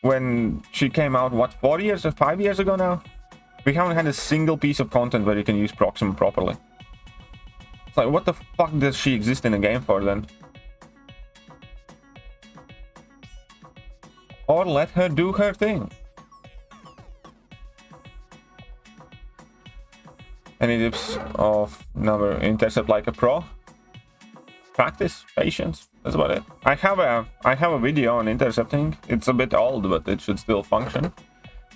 S2: When she came out, what, 4 years or 5 years ago now? We haven't had a single piece of content where you can use Proxima properly. It's like, what the fuck does she exist in a game for then? Or let her do her thing. Any tips of number intercept like a pro? Practice, patience, that's about it. I have a video on intercepting. It's a bit old, but it should still function.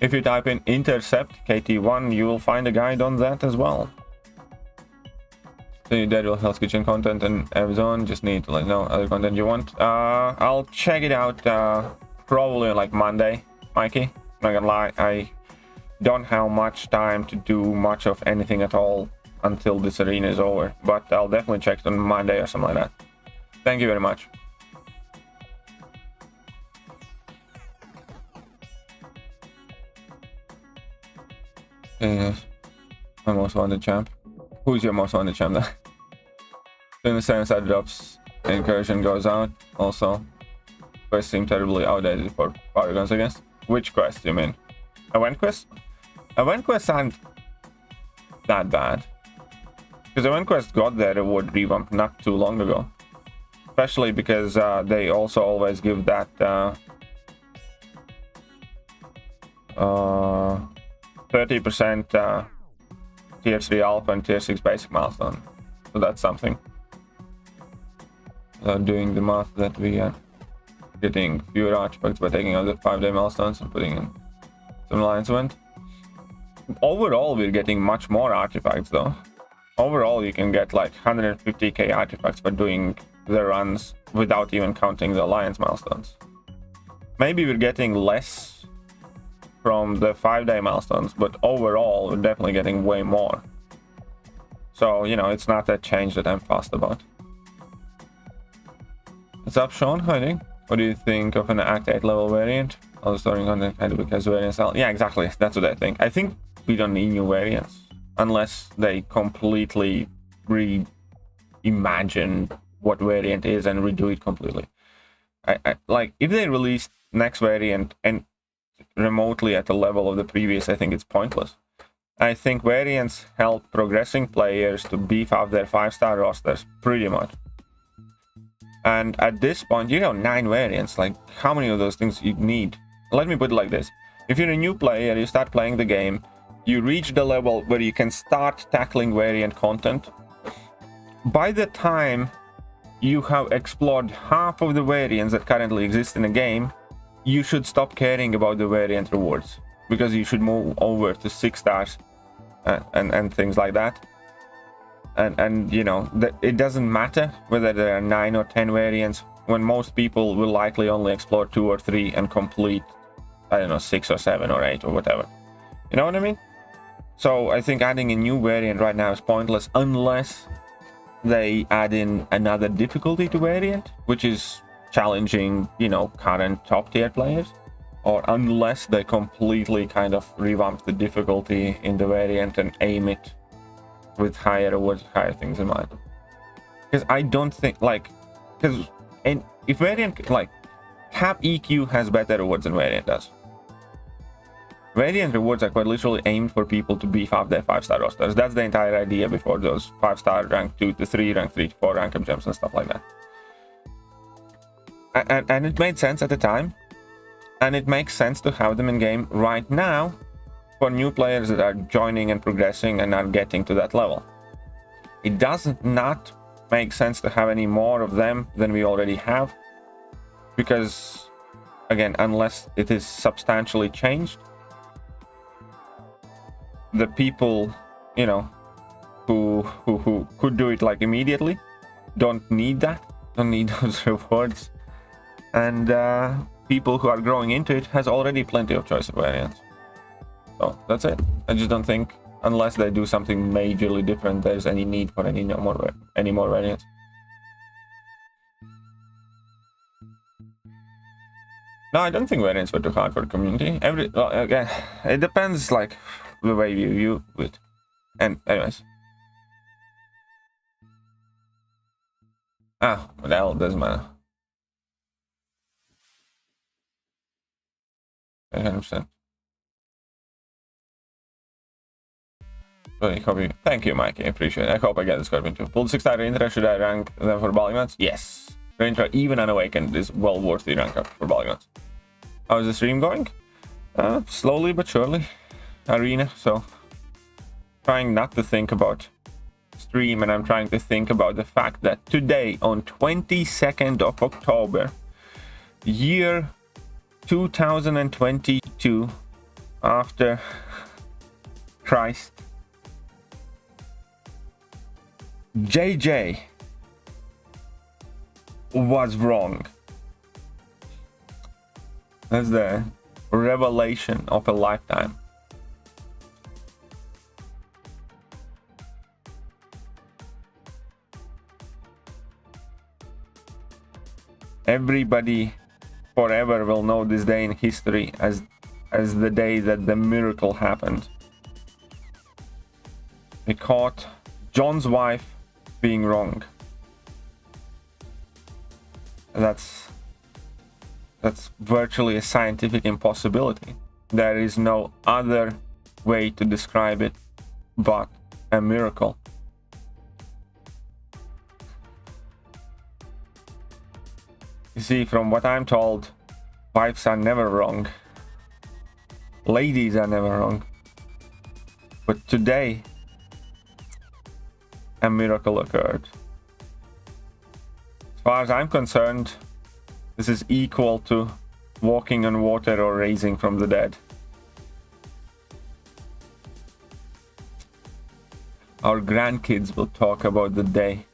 S2: If you type in intercept KT1, you will find a guide on that as well. So you did will Hell's Kitchen content and Evizone, just need to let know other content you want. I'll check it out probably on like Monday, Mikey. Not gonna lie, I don't have much time to do much of anything at all until this arena is over, but I'll definitely check it on Monday or something like that. Thank you very much. Yes, my most wanted champ. Who's your most wanted champ then? Soon the 7-star drops, incursion goes out. Also, quests seem terribly outdated for power guns against. Which quest do you mean? Event quest? Event quests aren't that bad. Because event quest got their reward revamp not too long ago. Especially because they also always give that 30% tier 3 alpha and tier 6 basic milestone. So that's something. Doing the math that we are getting fewer artifacts by taking out the 5-day milestones and putting in some alliance event. Overall, we're getting much more artifacts though. Overall, you can get like 150k artifacts by doing the runs without even counting the alliance milestones. Maybe we're getting less from the 5-day milestones, but overall, we're definitely getting way more. So, you know, it's not a change that I'm fussed about. What's up, Sean? Hiding. What do you think of an Act 8 level variant? Also starting on the kind because variants. Yeah, exactly. That's what I think. I think we don't need new variants unless they completely reimagine what variant is and redo it completely. I like if they release next variant and remotely at the level of the previous, I think it's pointless. I think variants help progressing players to beef up their 5-star rosters pretty much. And at this point, you have 9 variants. Like, how many of those things you need? Let me put it like this. If you're a new player, you start playing the game, you reach the level where you can start tackling variant content. By the time you have explored half of the variants that currently exist in the game, you should stop caring about the variant rewards. Because you should move over to 6 stars and things like that. And you know, it doesn't matter whether there are 9 or 10 variants, when most people will likely only explore 2 or 3 and complete, I don't know, 6 or 7 or 8 or whatever. You know what I mean? So I think adding a new variant right now is pointless unless they add in another difficulty to variant, which is challenging, you know, current top tier players, or unless they completely kind of revamp the difficulty in the variant and aim it with higher rewards, higher things in mind. Because I don't think, like, because if variant, like, cap EQ has better rewards than variant does. Variant rewards are quite literally aimed for people to beef up their 5-star rosters. That's the entire idea before those 5-star rank 2 to 3, rank 3 to 4 rank up gems and stuff like that. And it made sense at the time. And it makes sense to have them in game right now for new players that are joining and progressing and are getting to that level. It does not make sense to have any more of them than we already have, because again, unless it is substantially changed, the people, you know, who could do it like immediately don't need those rewards, and people who are growing into it has already plenty of choice of variants. So that's it. I just don't think, unless they do something majorly different, there's any need for any more variants. No, I don't think variants were too hard for the community. Again, it depends, like, the way you view it. And anyways. What the hell, doesn't matter. 100%. Thank you, Mikey. I appreciate it. I hope I get the Scorpion too. Pulled 6-star Intra. Should I rank them for Battlegrounds? Yes. Intra, even unawakened, is well worth the rank up for Battlegrounds. How is the stream going? Slowly but surely. Arena, so trying not to think about stream, and I'm trying to think about the fact that today, on 22nd of October, year 2022, after Christ, JJ was wrong. That's the revelation of a lifetime. Everybody forever will know this day in history as the day that the miracle happened. We caught John's wife being wrong. That's virtually a scientific impossibility. There is no other way to describe it but a miracle. You see, from what I'm told, wives are never wrong. Ladies are never wrong. But today, a miracle occurred. As far as I'm concerned, this is equal to walking on water or raising from the dead. Our grandkids will talk about the day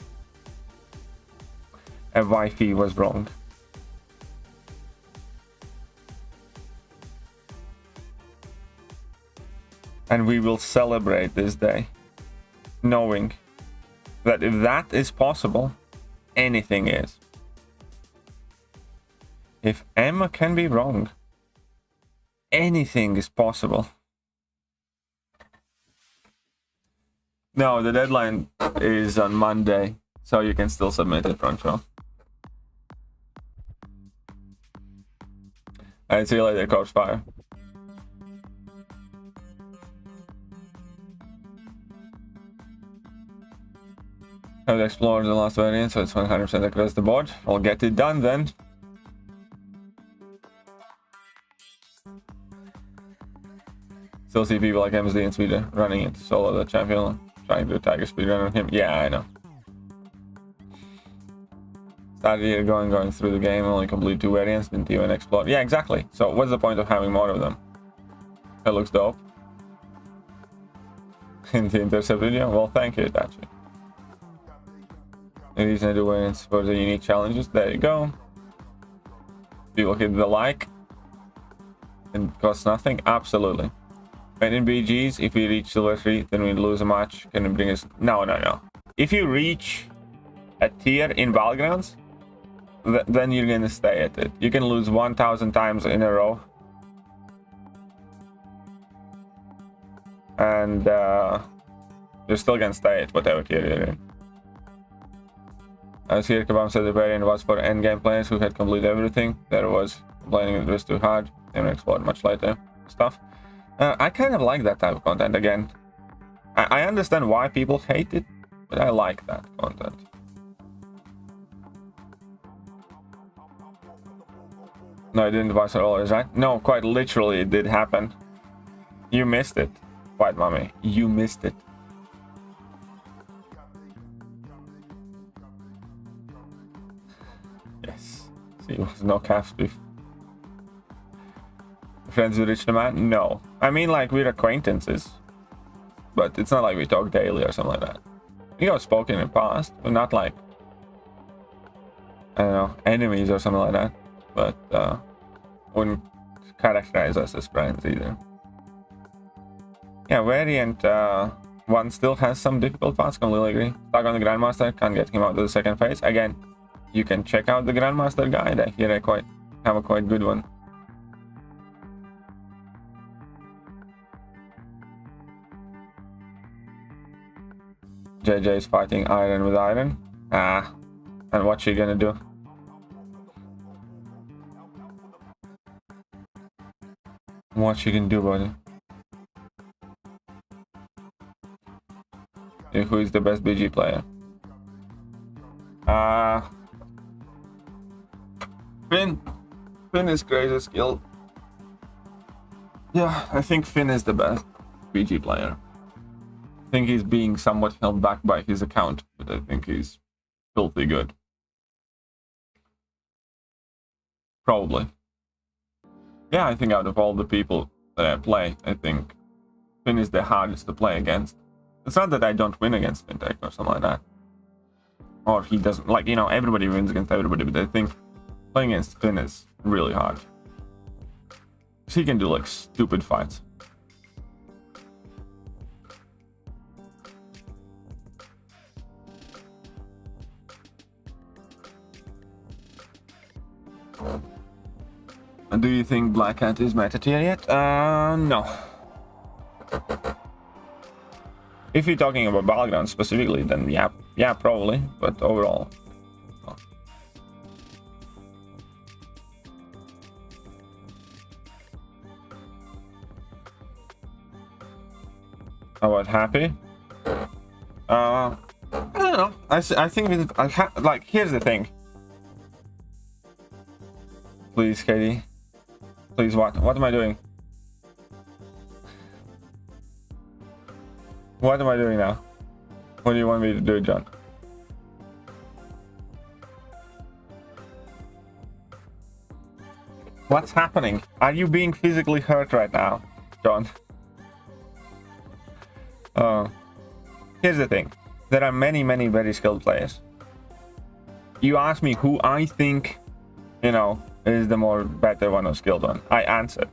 S2: a wifey was wrong. And we will celebrate this day, knowing that if that is possible, anything is. If Emma can be wrong, anything is possible. No, the deadline is on Monday, so you can still submit it, Franco. Alright, see you later, Corpse Fire. I've explored the last variant, so it's 100% across the board. I'll get it done then. Still see people like MSD and Sweden running into solo the champion, trying to tiger speedrun on him. Yeah, I know. Started here going through the game, only complete 2 variants, didn't even explore. Yeah, exactly. So what's the point of having more of them? That looks dope. In the intercept video? Well, thank you, Itachi. The reason I do variants for the unique challenges. There you go. People hit the like. It costs nothing. Absolutely. And in BGs, if we reach silver 3, then we lose a match. Can it bring us? No. If you reach a tier in Battlegrounds, then you're gonna stay at it. You can lose 1,000 times in a row, and you're still gonna stay at whatever tier you're in. As here, Kabam said the variant was for endgame players who had completed everything. There was complaining it was too hard and explored much later stuff. I kind of like that type of content again. I understand why people hate it, but I like that content. No, I didn't advise at all, is right? No, quite literally it did happen. You missed it, White Mommy. You missed it. Yes. See, it was no calf beef. Friends with Rich the Man? No. I mean, like, we're acquaintances. But it's not like we talk daily or something like that. We got spoken in the past, but not like, I don't know, enemies or something like that. But wouldn't characterize us as friends either. Yeah, variant 1 still has some difficult parts, completely agree. Stuck on the Grandmaster, can't get him out to the second phase. Again, you can check out the Grandmaster guide. I hear I have a quite good one. JJ is fighting iron with iron. And what's she gonna do? What she can do about it? Who is the best BG player? Finn is crazy skilled. Yeah, I think Finn is the best BG player. I think he's being somewhat held back by his account, but I think he's filthy good. Probably. Yeah, I think out of all the people that I play, I think Finn is the hardest to play against. It's not that I don't win against Fintech or something like that. Or he doesn't, like, you know, everybody wins against everybody, but I think playing against Finn is really hard. He can do, like, stupid fights. Do you think Black Cat is meta tier yet? No. If you're talking about Battleground specifically, then yeah, probably. But overall, no. How about Happy? I don't know. I think like, here's the thing. Please, Katie. Please, what? What am I doing? What am I doing now? What do you want me to do, John? What's happening? Are you being physically hurt right now, John? Here's the thing. There are many very skilled players. You ask me who I think, you know, is the more better one or skilled one. I answered.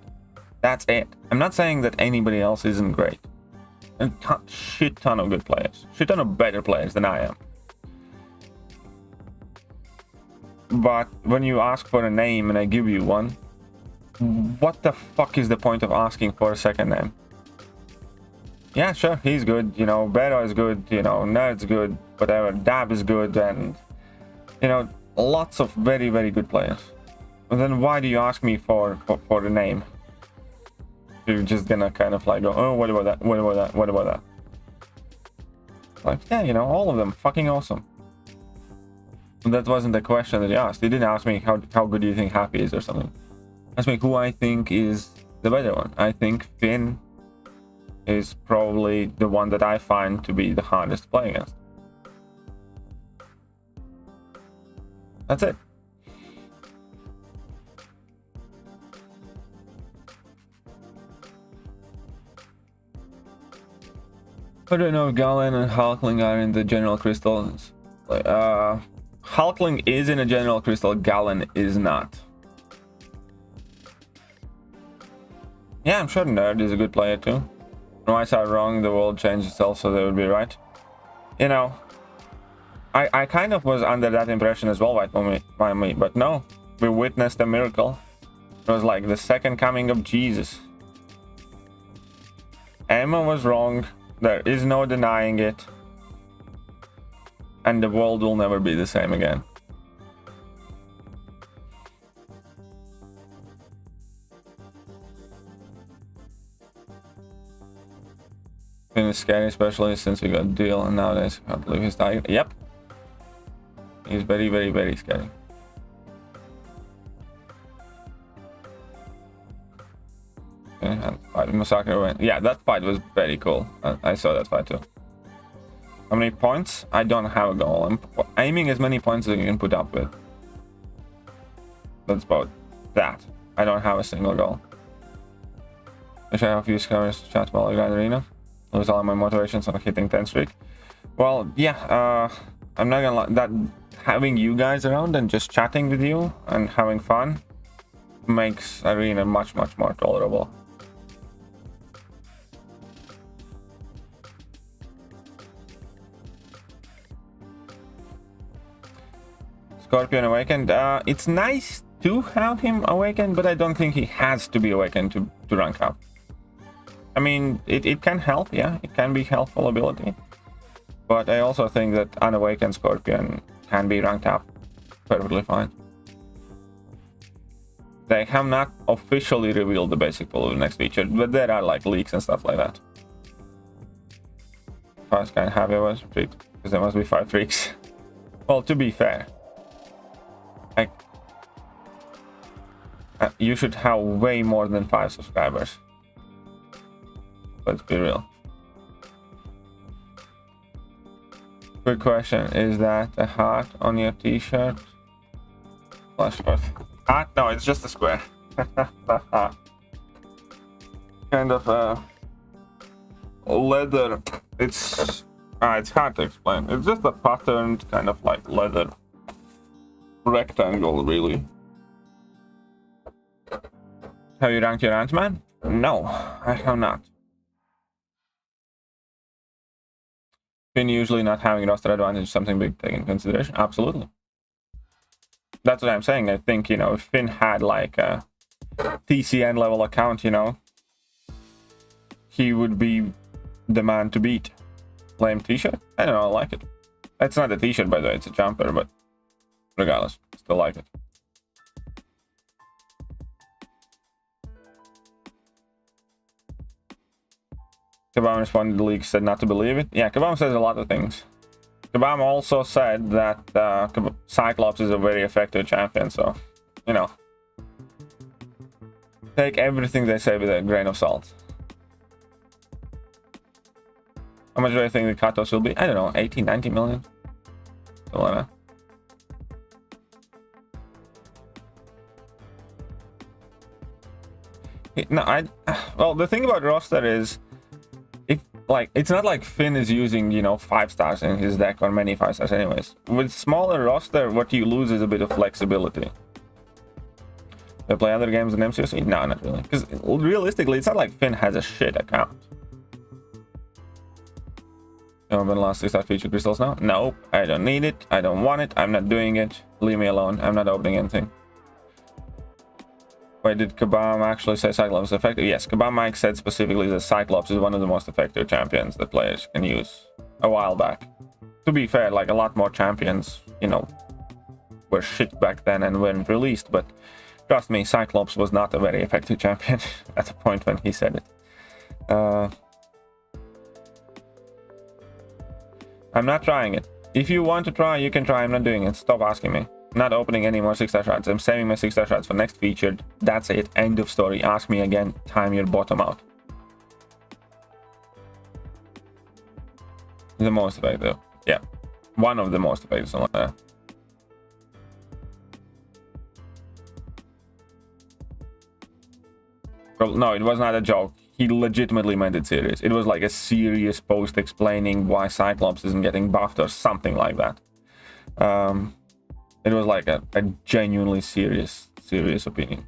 S2: That's it. I'm not saying that anybody else isn't great. A shit ton of good players. Shit ton of better players than I am. But when you ask for a name and I give you one, what the fuck is the point of asking for a second name? Yeah, sure, he's good, you know, Bero is good, you know, Nerd's good, whatever, Dab is good, and, you know, lots of very good players. And then why do you ask me for the name? You're just gonna kind of like go, oh, what about that, what about that, what about that? Like, yeah, you know, all of them, fucking awesome. And that wasn't the question that you asked. You didn't ask me how good do you think Happy is or something. Ask me who I think is the better one. I think Finn is probably the one that I find to be the hardest to play against. That's it. I don't know if Galen and Hulkling are in the general crystal. Like, Hulkling is in a general crystal, Galen is not. Yeah, I'm sure Nerd is a good player too. Noise are wrong, the world changed itself, so they would be right. You know, I kind of was under that impression as well by me, but no, we witnessed a miracle. It was like the second coming of Jesus. Emma was wrong, there is no denying it, and the world will never be the same again. It's scary, especially since we got Deal and nowadays I can't believe he's dying. Yep, he's very scary. Okay, and Masakura went. Yeah, that fight was very cool. I saw that fight too. How many points? I don't have a goal. I'm aiming as many points as you can put up with. That's about that. I don't have a single goal. Wish I have a few scars to chat while I grind arena. Lose all my motivations on a hitting 10 streak. Well, yeah, I'm not gonna lie, that having you guys around and just chatting with you and having fun makes arena much more tolerable. Scorpion awakened. It's nice to have him awakened, but I don't think he has to be awakened to rank up. I mean, it can help, yeah, it can be helpful ability. But I also think that unawakened Scorpion can be ranked up perfectly fine. They have not officially revealed the basic pool of the next feature, but there are like leaks and stuff like that. Fast kind of heavy was freaked, because there must be 5 freaks. Well, to be fair, like, you should have way more than 5 subscribers. Let's be real. Quick question, is that a heart on your t-shirt? Flashback. Heart? No, it's just a square. Kind of leather. It's hard to explain. It's just a patterned kind of like leather rectangle, really. Have you ranked your Ant-Man? No, I have not. Can usually not having roster advantage something big to take into consideration? Absolutely. That's what I'm saying. I think, you know, if Finn had like a TCN level account, you know, he would be the man to beat. Lame t-shirt? I don't know, I like it. It's not a t-shirt, by the way, it's a jumper, but regardless, still like it. Kabam responded to the leak, said not to believe it. Yeah, Kabam says a lot of things. Kabam also said that Cyclops is a very effective champion, so, you know, take everything they say with a grain of salt. How much do I think the cutoffs will be? I don't know, 80, 90 million? Something like that. No, well, the thing about roster is, it's not like Finn is using, you know, 5 stars in his deck, or many 5 stars anyways. With smaller roster, what you lose is a bit of flexibility. They play other games in MCOC? No, not really. Because realistically, it's not like Finn has a shit account. You know, last 6-star feature crystals now? Nope, I don't need it. I don't want it. I'm not doing it. Leave me alone. I'm not opening anything. Wait, did Kabam actually say Cyclops is effective? Yes, Kabam Mike said specifically that Cyclops is one of the most effective champions that players can use a while back. To be fair, like a lot more champions, you know, were shit back then and weren't released, but trust me, Cyclops was not a very effective champion at the point when he said it. I'm not trying it. If you want to try, you can try. I'm not doing it. Stop asking me. Not opening any more 6-star shards. I'm saving my 6-star shards for next featured. That's it. End of story. Ask me again. Time your bottom out. The most effective. Yeah. One of the most effective. Something like that. Well, no, it was not a joke. He legitimately meant it serious. It was like a serious post explaining why Cyclops isn't getting buffed or something like that. It was like a genuinely serious opinion.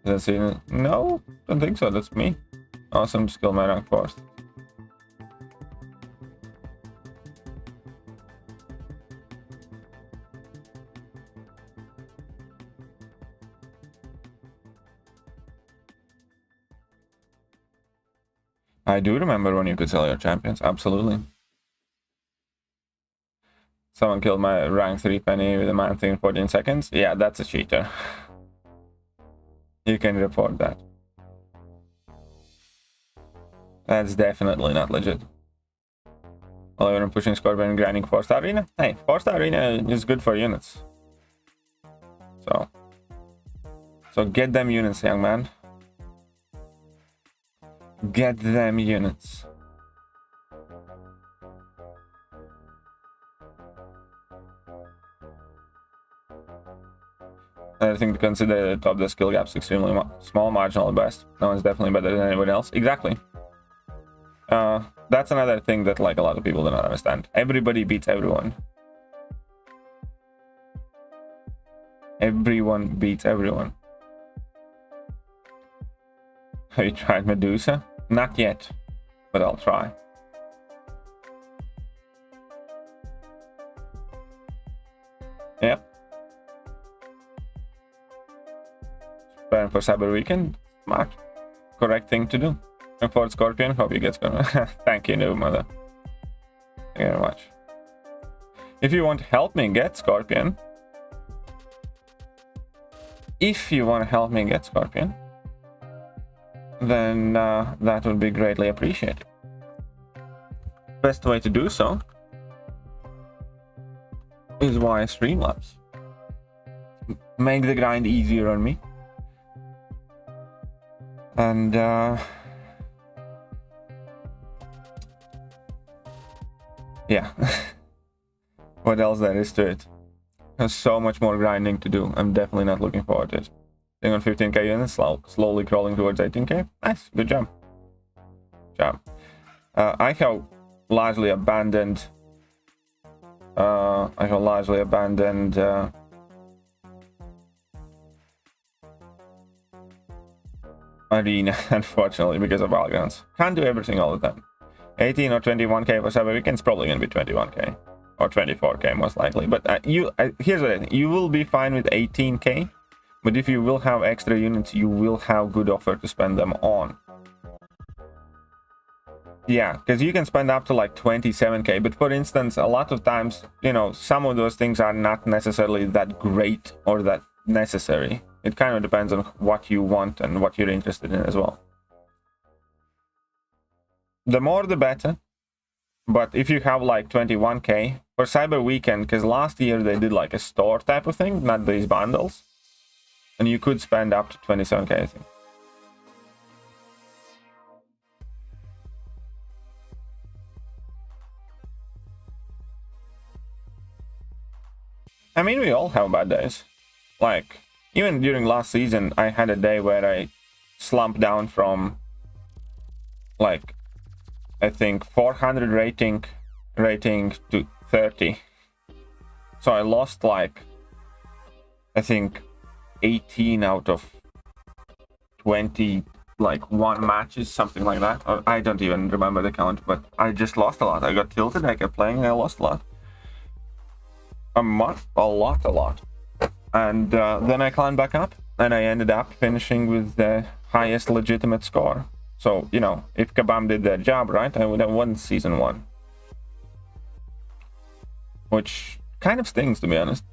S2: That's it. No, don't think so. That's me. Awesome, skill my rank first. I do remember when you could sell your champions. Absolutely. Someone killed my rank 3 penny with a man thing in 14 seconds. Yeah, that's a cheater. You can report that. That's definitely not legit. Well, I'm pushing Scorpion and grinding 4-star arena. Hey, 4-star arena is good for units. So get them units, young man. Get them units. I think to consider the top, the skill gap's extremely small, marginal at best. No one's definitely better than anyone else. Exactly. That's another thing that like a lot of people do not understand. Everybody beats everyone. Everyone beats everyone. Have you tried Medusa? Not yet, but I'll try. Yep. Preparing for Cyber Weekend. Smart. Correct thing to do. And for Scorpion, hope you get Scorpion. Thank you, new mother. Thank you very much. If you want to help me get Scorpion, then that would be greatly appreciated. Best way to do so is via Streamlabs. Make the grind easier on me. And yeah. What else there is to it? There's so much more grinding to do. I'm definitely not looking forward to it. Staying on 15k units, slowly crawling towards 18k. Nice, good job. I have largely abandoned. Arena, unfortunately, because of Battlegrounds. Can't do everything all the time. 18 or 21k for Cyber Weekend is probably gonna be 21k. or 24k most likely. But here's the thing, you will be fine with 18k, but if you will have extra units, you will have good offer to spend them on. Yeah, because you can spend up to like 27k, but for instance, a lot of times, you know, some of those things are not necessarily that great or that necessary. It kind of depends on what you want and what you're interested in as well. The more the better, but if you have like 21k for Cyber Weekend, because last year they did like a store type of thing, not these bundles, and you could spend up to 27k, I think. I mean, we all have bad days. Like, even during last season, I had a day where I slumped down from, like, I think 400 rating to 30. So I lost, like, I think 18 out of 20, like, 1 matches, something like that. Or I don't even remember the count, but I just lost a lot. I got tilted, I kept playing, and I lost a lot. A lot. And then I climbed back up, and I ended up finishing with the highest legitimate score. So, you know, if Kabam did their job right, I would have won season 1. Which kind of stings, to be honest.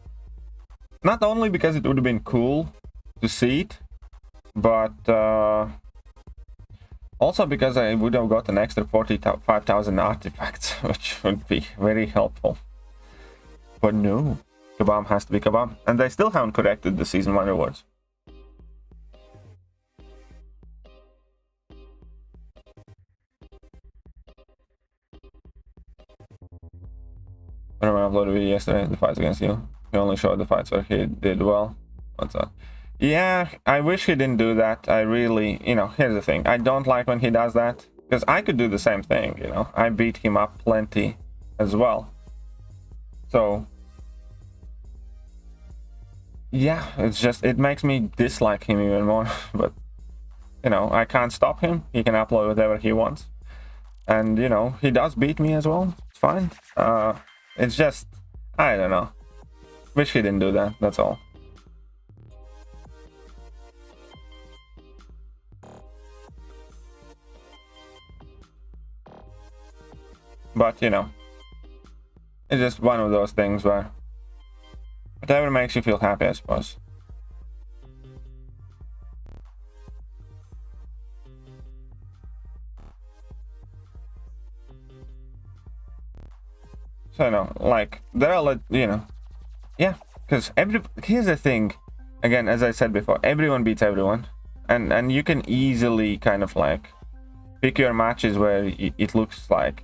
S2: Not only because it would have been cool to see it, but also because I would have got an extra 45,000 artifacts, which would be very helpful. But no, Kabam has to be Kabam. And they still haven't corrected the Season 1 rewards. I remember I uploaded a video yesterday, the fights against you. He only showed the fights where he did well. What's that? Yeah, I wish he didn't do that. I really, you know, here's the thing. I don't like when he does that. Because I could do the same thing, you know. I beat him up plenty as well. So, yeah, it's just, it makes me dislike him even more. But, you know, I can't stop him. He can upload whatever he wants. And, you know, he does beat me as well. It's fine. It's just, I don't know. Wish he didn't do that, that's all. But, you know, it's just one of those things where whatever makes you feel happy, I suppose. So, no, like, there are, you know, yeah, because here's the thing, again, as I said before, everyone beats everyone, and you can easily kind of, like, pick your matches where it looks like,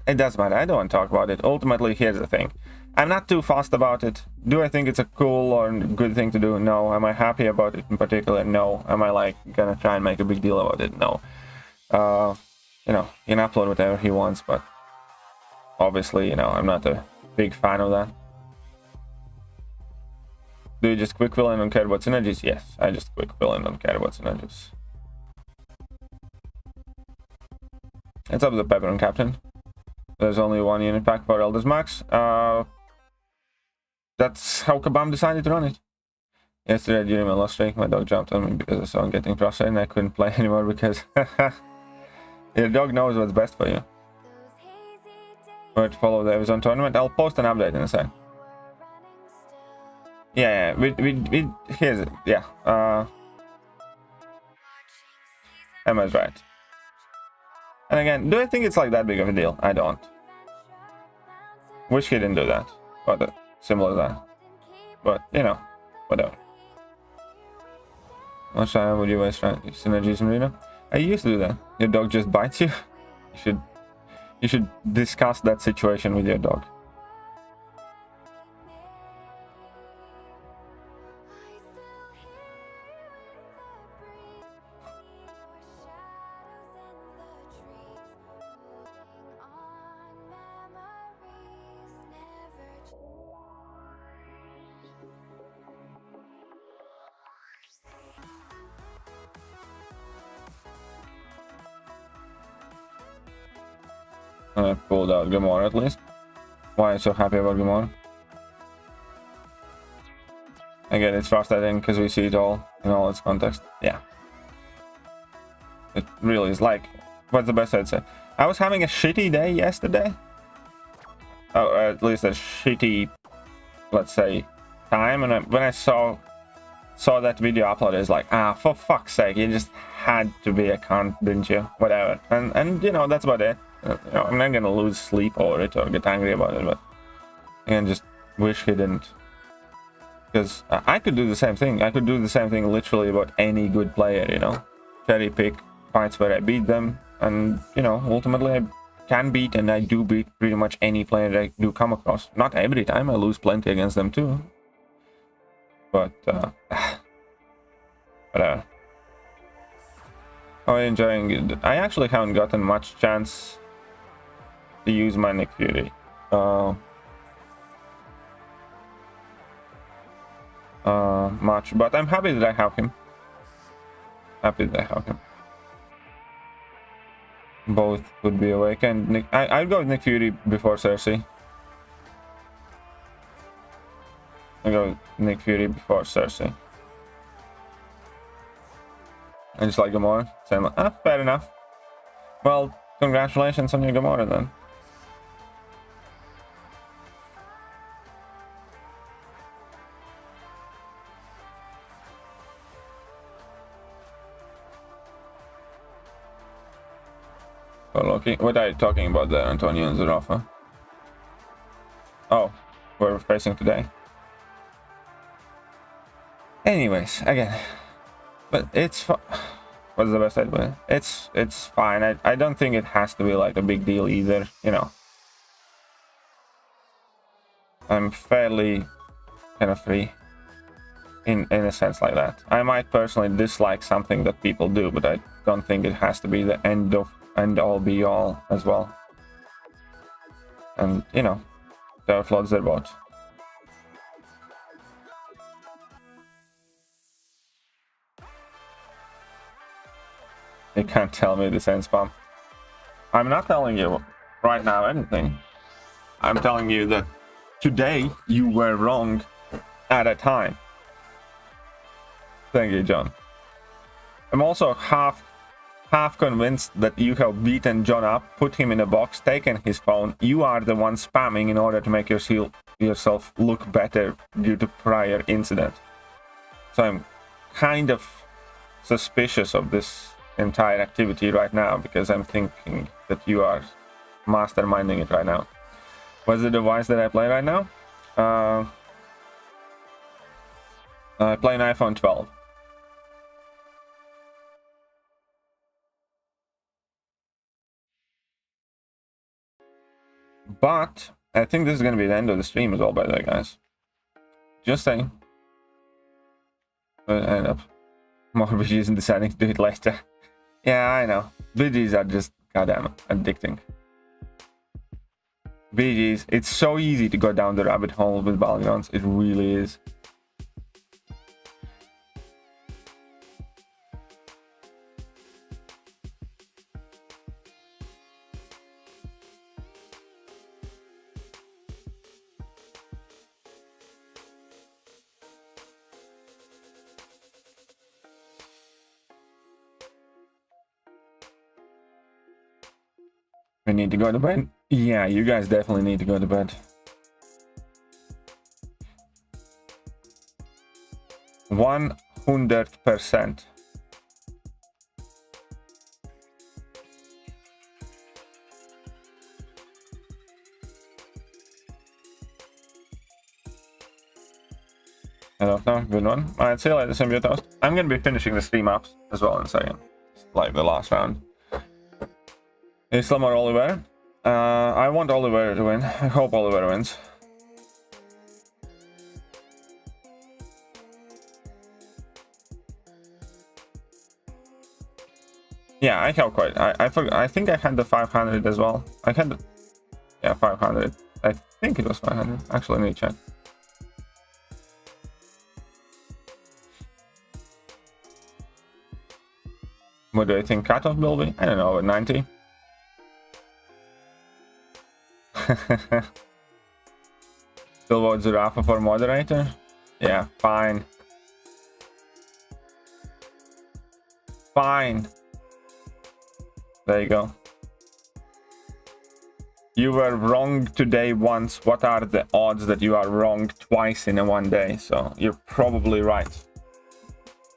S2: it doesn't matter, I don't want to talk about it. Ultimately, here's the thing, I'm not too fussed about it. Do I think it's a cool or good thing to do? No. Am I happy about it in particular? No. Am I, like, gonna try and make a big deal about it? No. You know, he can upload whatever he wants, but obviously, you know, I'm not a big fan of that. Do you just quick fill and don't care about synergies? Yes, I just quick fill and don't care about synergies. It's up to the Pepper and Captain. There's only 1 unit pack for Elders Max. That's how Kabam decided to run it. Yesterday during my last streak, my dog jumped on me because I saw him getting frustrated and I couldn't play anymore because your dog knows what's best for you. Where to follow the Evizone tournament? I'll post an update in a sec. Yeah, here's it. Yeah, Emma's right. And again, do I think it's like that big of a deal? I don't. Wish he didn't do that. But similar to that. But, you know, whatever. What time would you waste synergies in Reno? I used to do that. Your dog just bites you. You should discuss that situation with your dog. I pulled out Gamora at least. why I'm so happy about Gamora. Again, it's frustrating because we see it all in all its context. Yeah. It really is. Like, what's the best I'd say? I was having a shitty day yesterday. Oh, at least a shitty, let's say, time. And when I saw that video uploaded, it's like, ah, for fuck's sake, you just had to be a cunt, didn't you? Whatever. And you know, that's about it. You know, I'm not gonna lose sleep over it or get angry about it, but I can just wish he didn't. Because I could do the same thing. I could do the same thing literally about any good player, you know. Cherry pick fights where I beat them, and you know, ultimately I can beat, and I do beat pretty much any player that I do come across. Not every time, I lose plenty against them too. But whatever. Oh, I'm enjoying it. I actually haven't gotten much chance to use my Nick Fury. Much, but I'm happy that I have him. Happy that I have him. Both would be awake, and Nick, I'll go with Nick Fury before Cersei. I'll go with Nick Fury before Cersei. I just like Gamora. Same, fair enough. Well, congratulations on your Gamora then. Loki, what are you talking about there, Antonio and Zerafa? Oh, we're facing today. Anyways, again, but it's what's the best idea? It's fine. I don't think it has to be like a big deal either. You know, I'm fairly kind of free in a sense like that. I might personally dislike something that people do, but I don't think it has to be the end all be all as well. And you know, there floats their boat. You can't tell me this end spam. I'm not telling you right now anything. I'm telling you that today you were wrong at a time. Thank you, John. I'm also half convinced that you have beaten John up, put him in a box, taken his phone. You are the one spamming in order to make yourself look better due to prior incident. So I'm kind of suspicious of this entire activity right now, because I'm thinking that you are masterminding it right now. What's the device that I play right now? I play an iPhone 12. But I think this is going to be the end of the stream as well, by the way, guys. Just saying. I end up more BGs and deciding to do it later. Yeah, I know. BGs are just goddamn addicting. BGs, it's so easy to go down the rabbit hole with Battlegrounds. It really is. We need to go to bed. Yeah, you guys definitely need to go to bed. 100%. Hello, good one. Alright, see you later, Symbiote. I'm gonna be finishing the stream ups as well in a second. Like the last round. Islam or Oliver? I want Oliver to win. I hope Oliver wins. Yeah, I have quite. I think I had the 500 as well. I had the, yeah, 500. I think it was 500. Actually, let me check. What do I think cutoff will be? I don't know, 90. Still vote Zurafa for moderator? Yeah, fine. Fine. There you go. You were wrong today once. What are the odds that you are wrong twice in one day? So you're probably right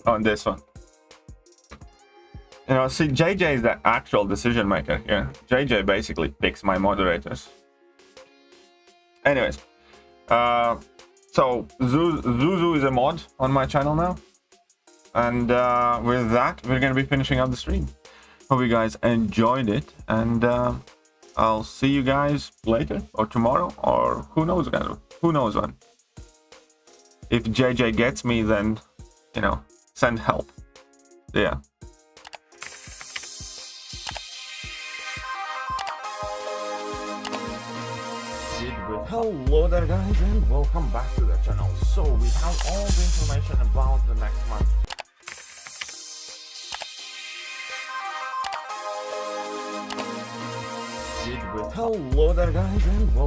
S2: on this one. You know, see, JJ is the actual decision maker here. JJ basically picks my moderators. Anyways, so Zuzu is a mod on my channel now. And with that, we're going to be finishing up the stream. Hope you guys enjoyed it. And I'll see you guys later or tomorrow or who knows, guys. Who knows when. If JJ gets me, then, you know, send help. Yeah. Hello there, guys, and welcome back to the channel. So we have all the information about the next month. Hello there, guys, and welcome.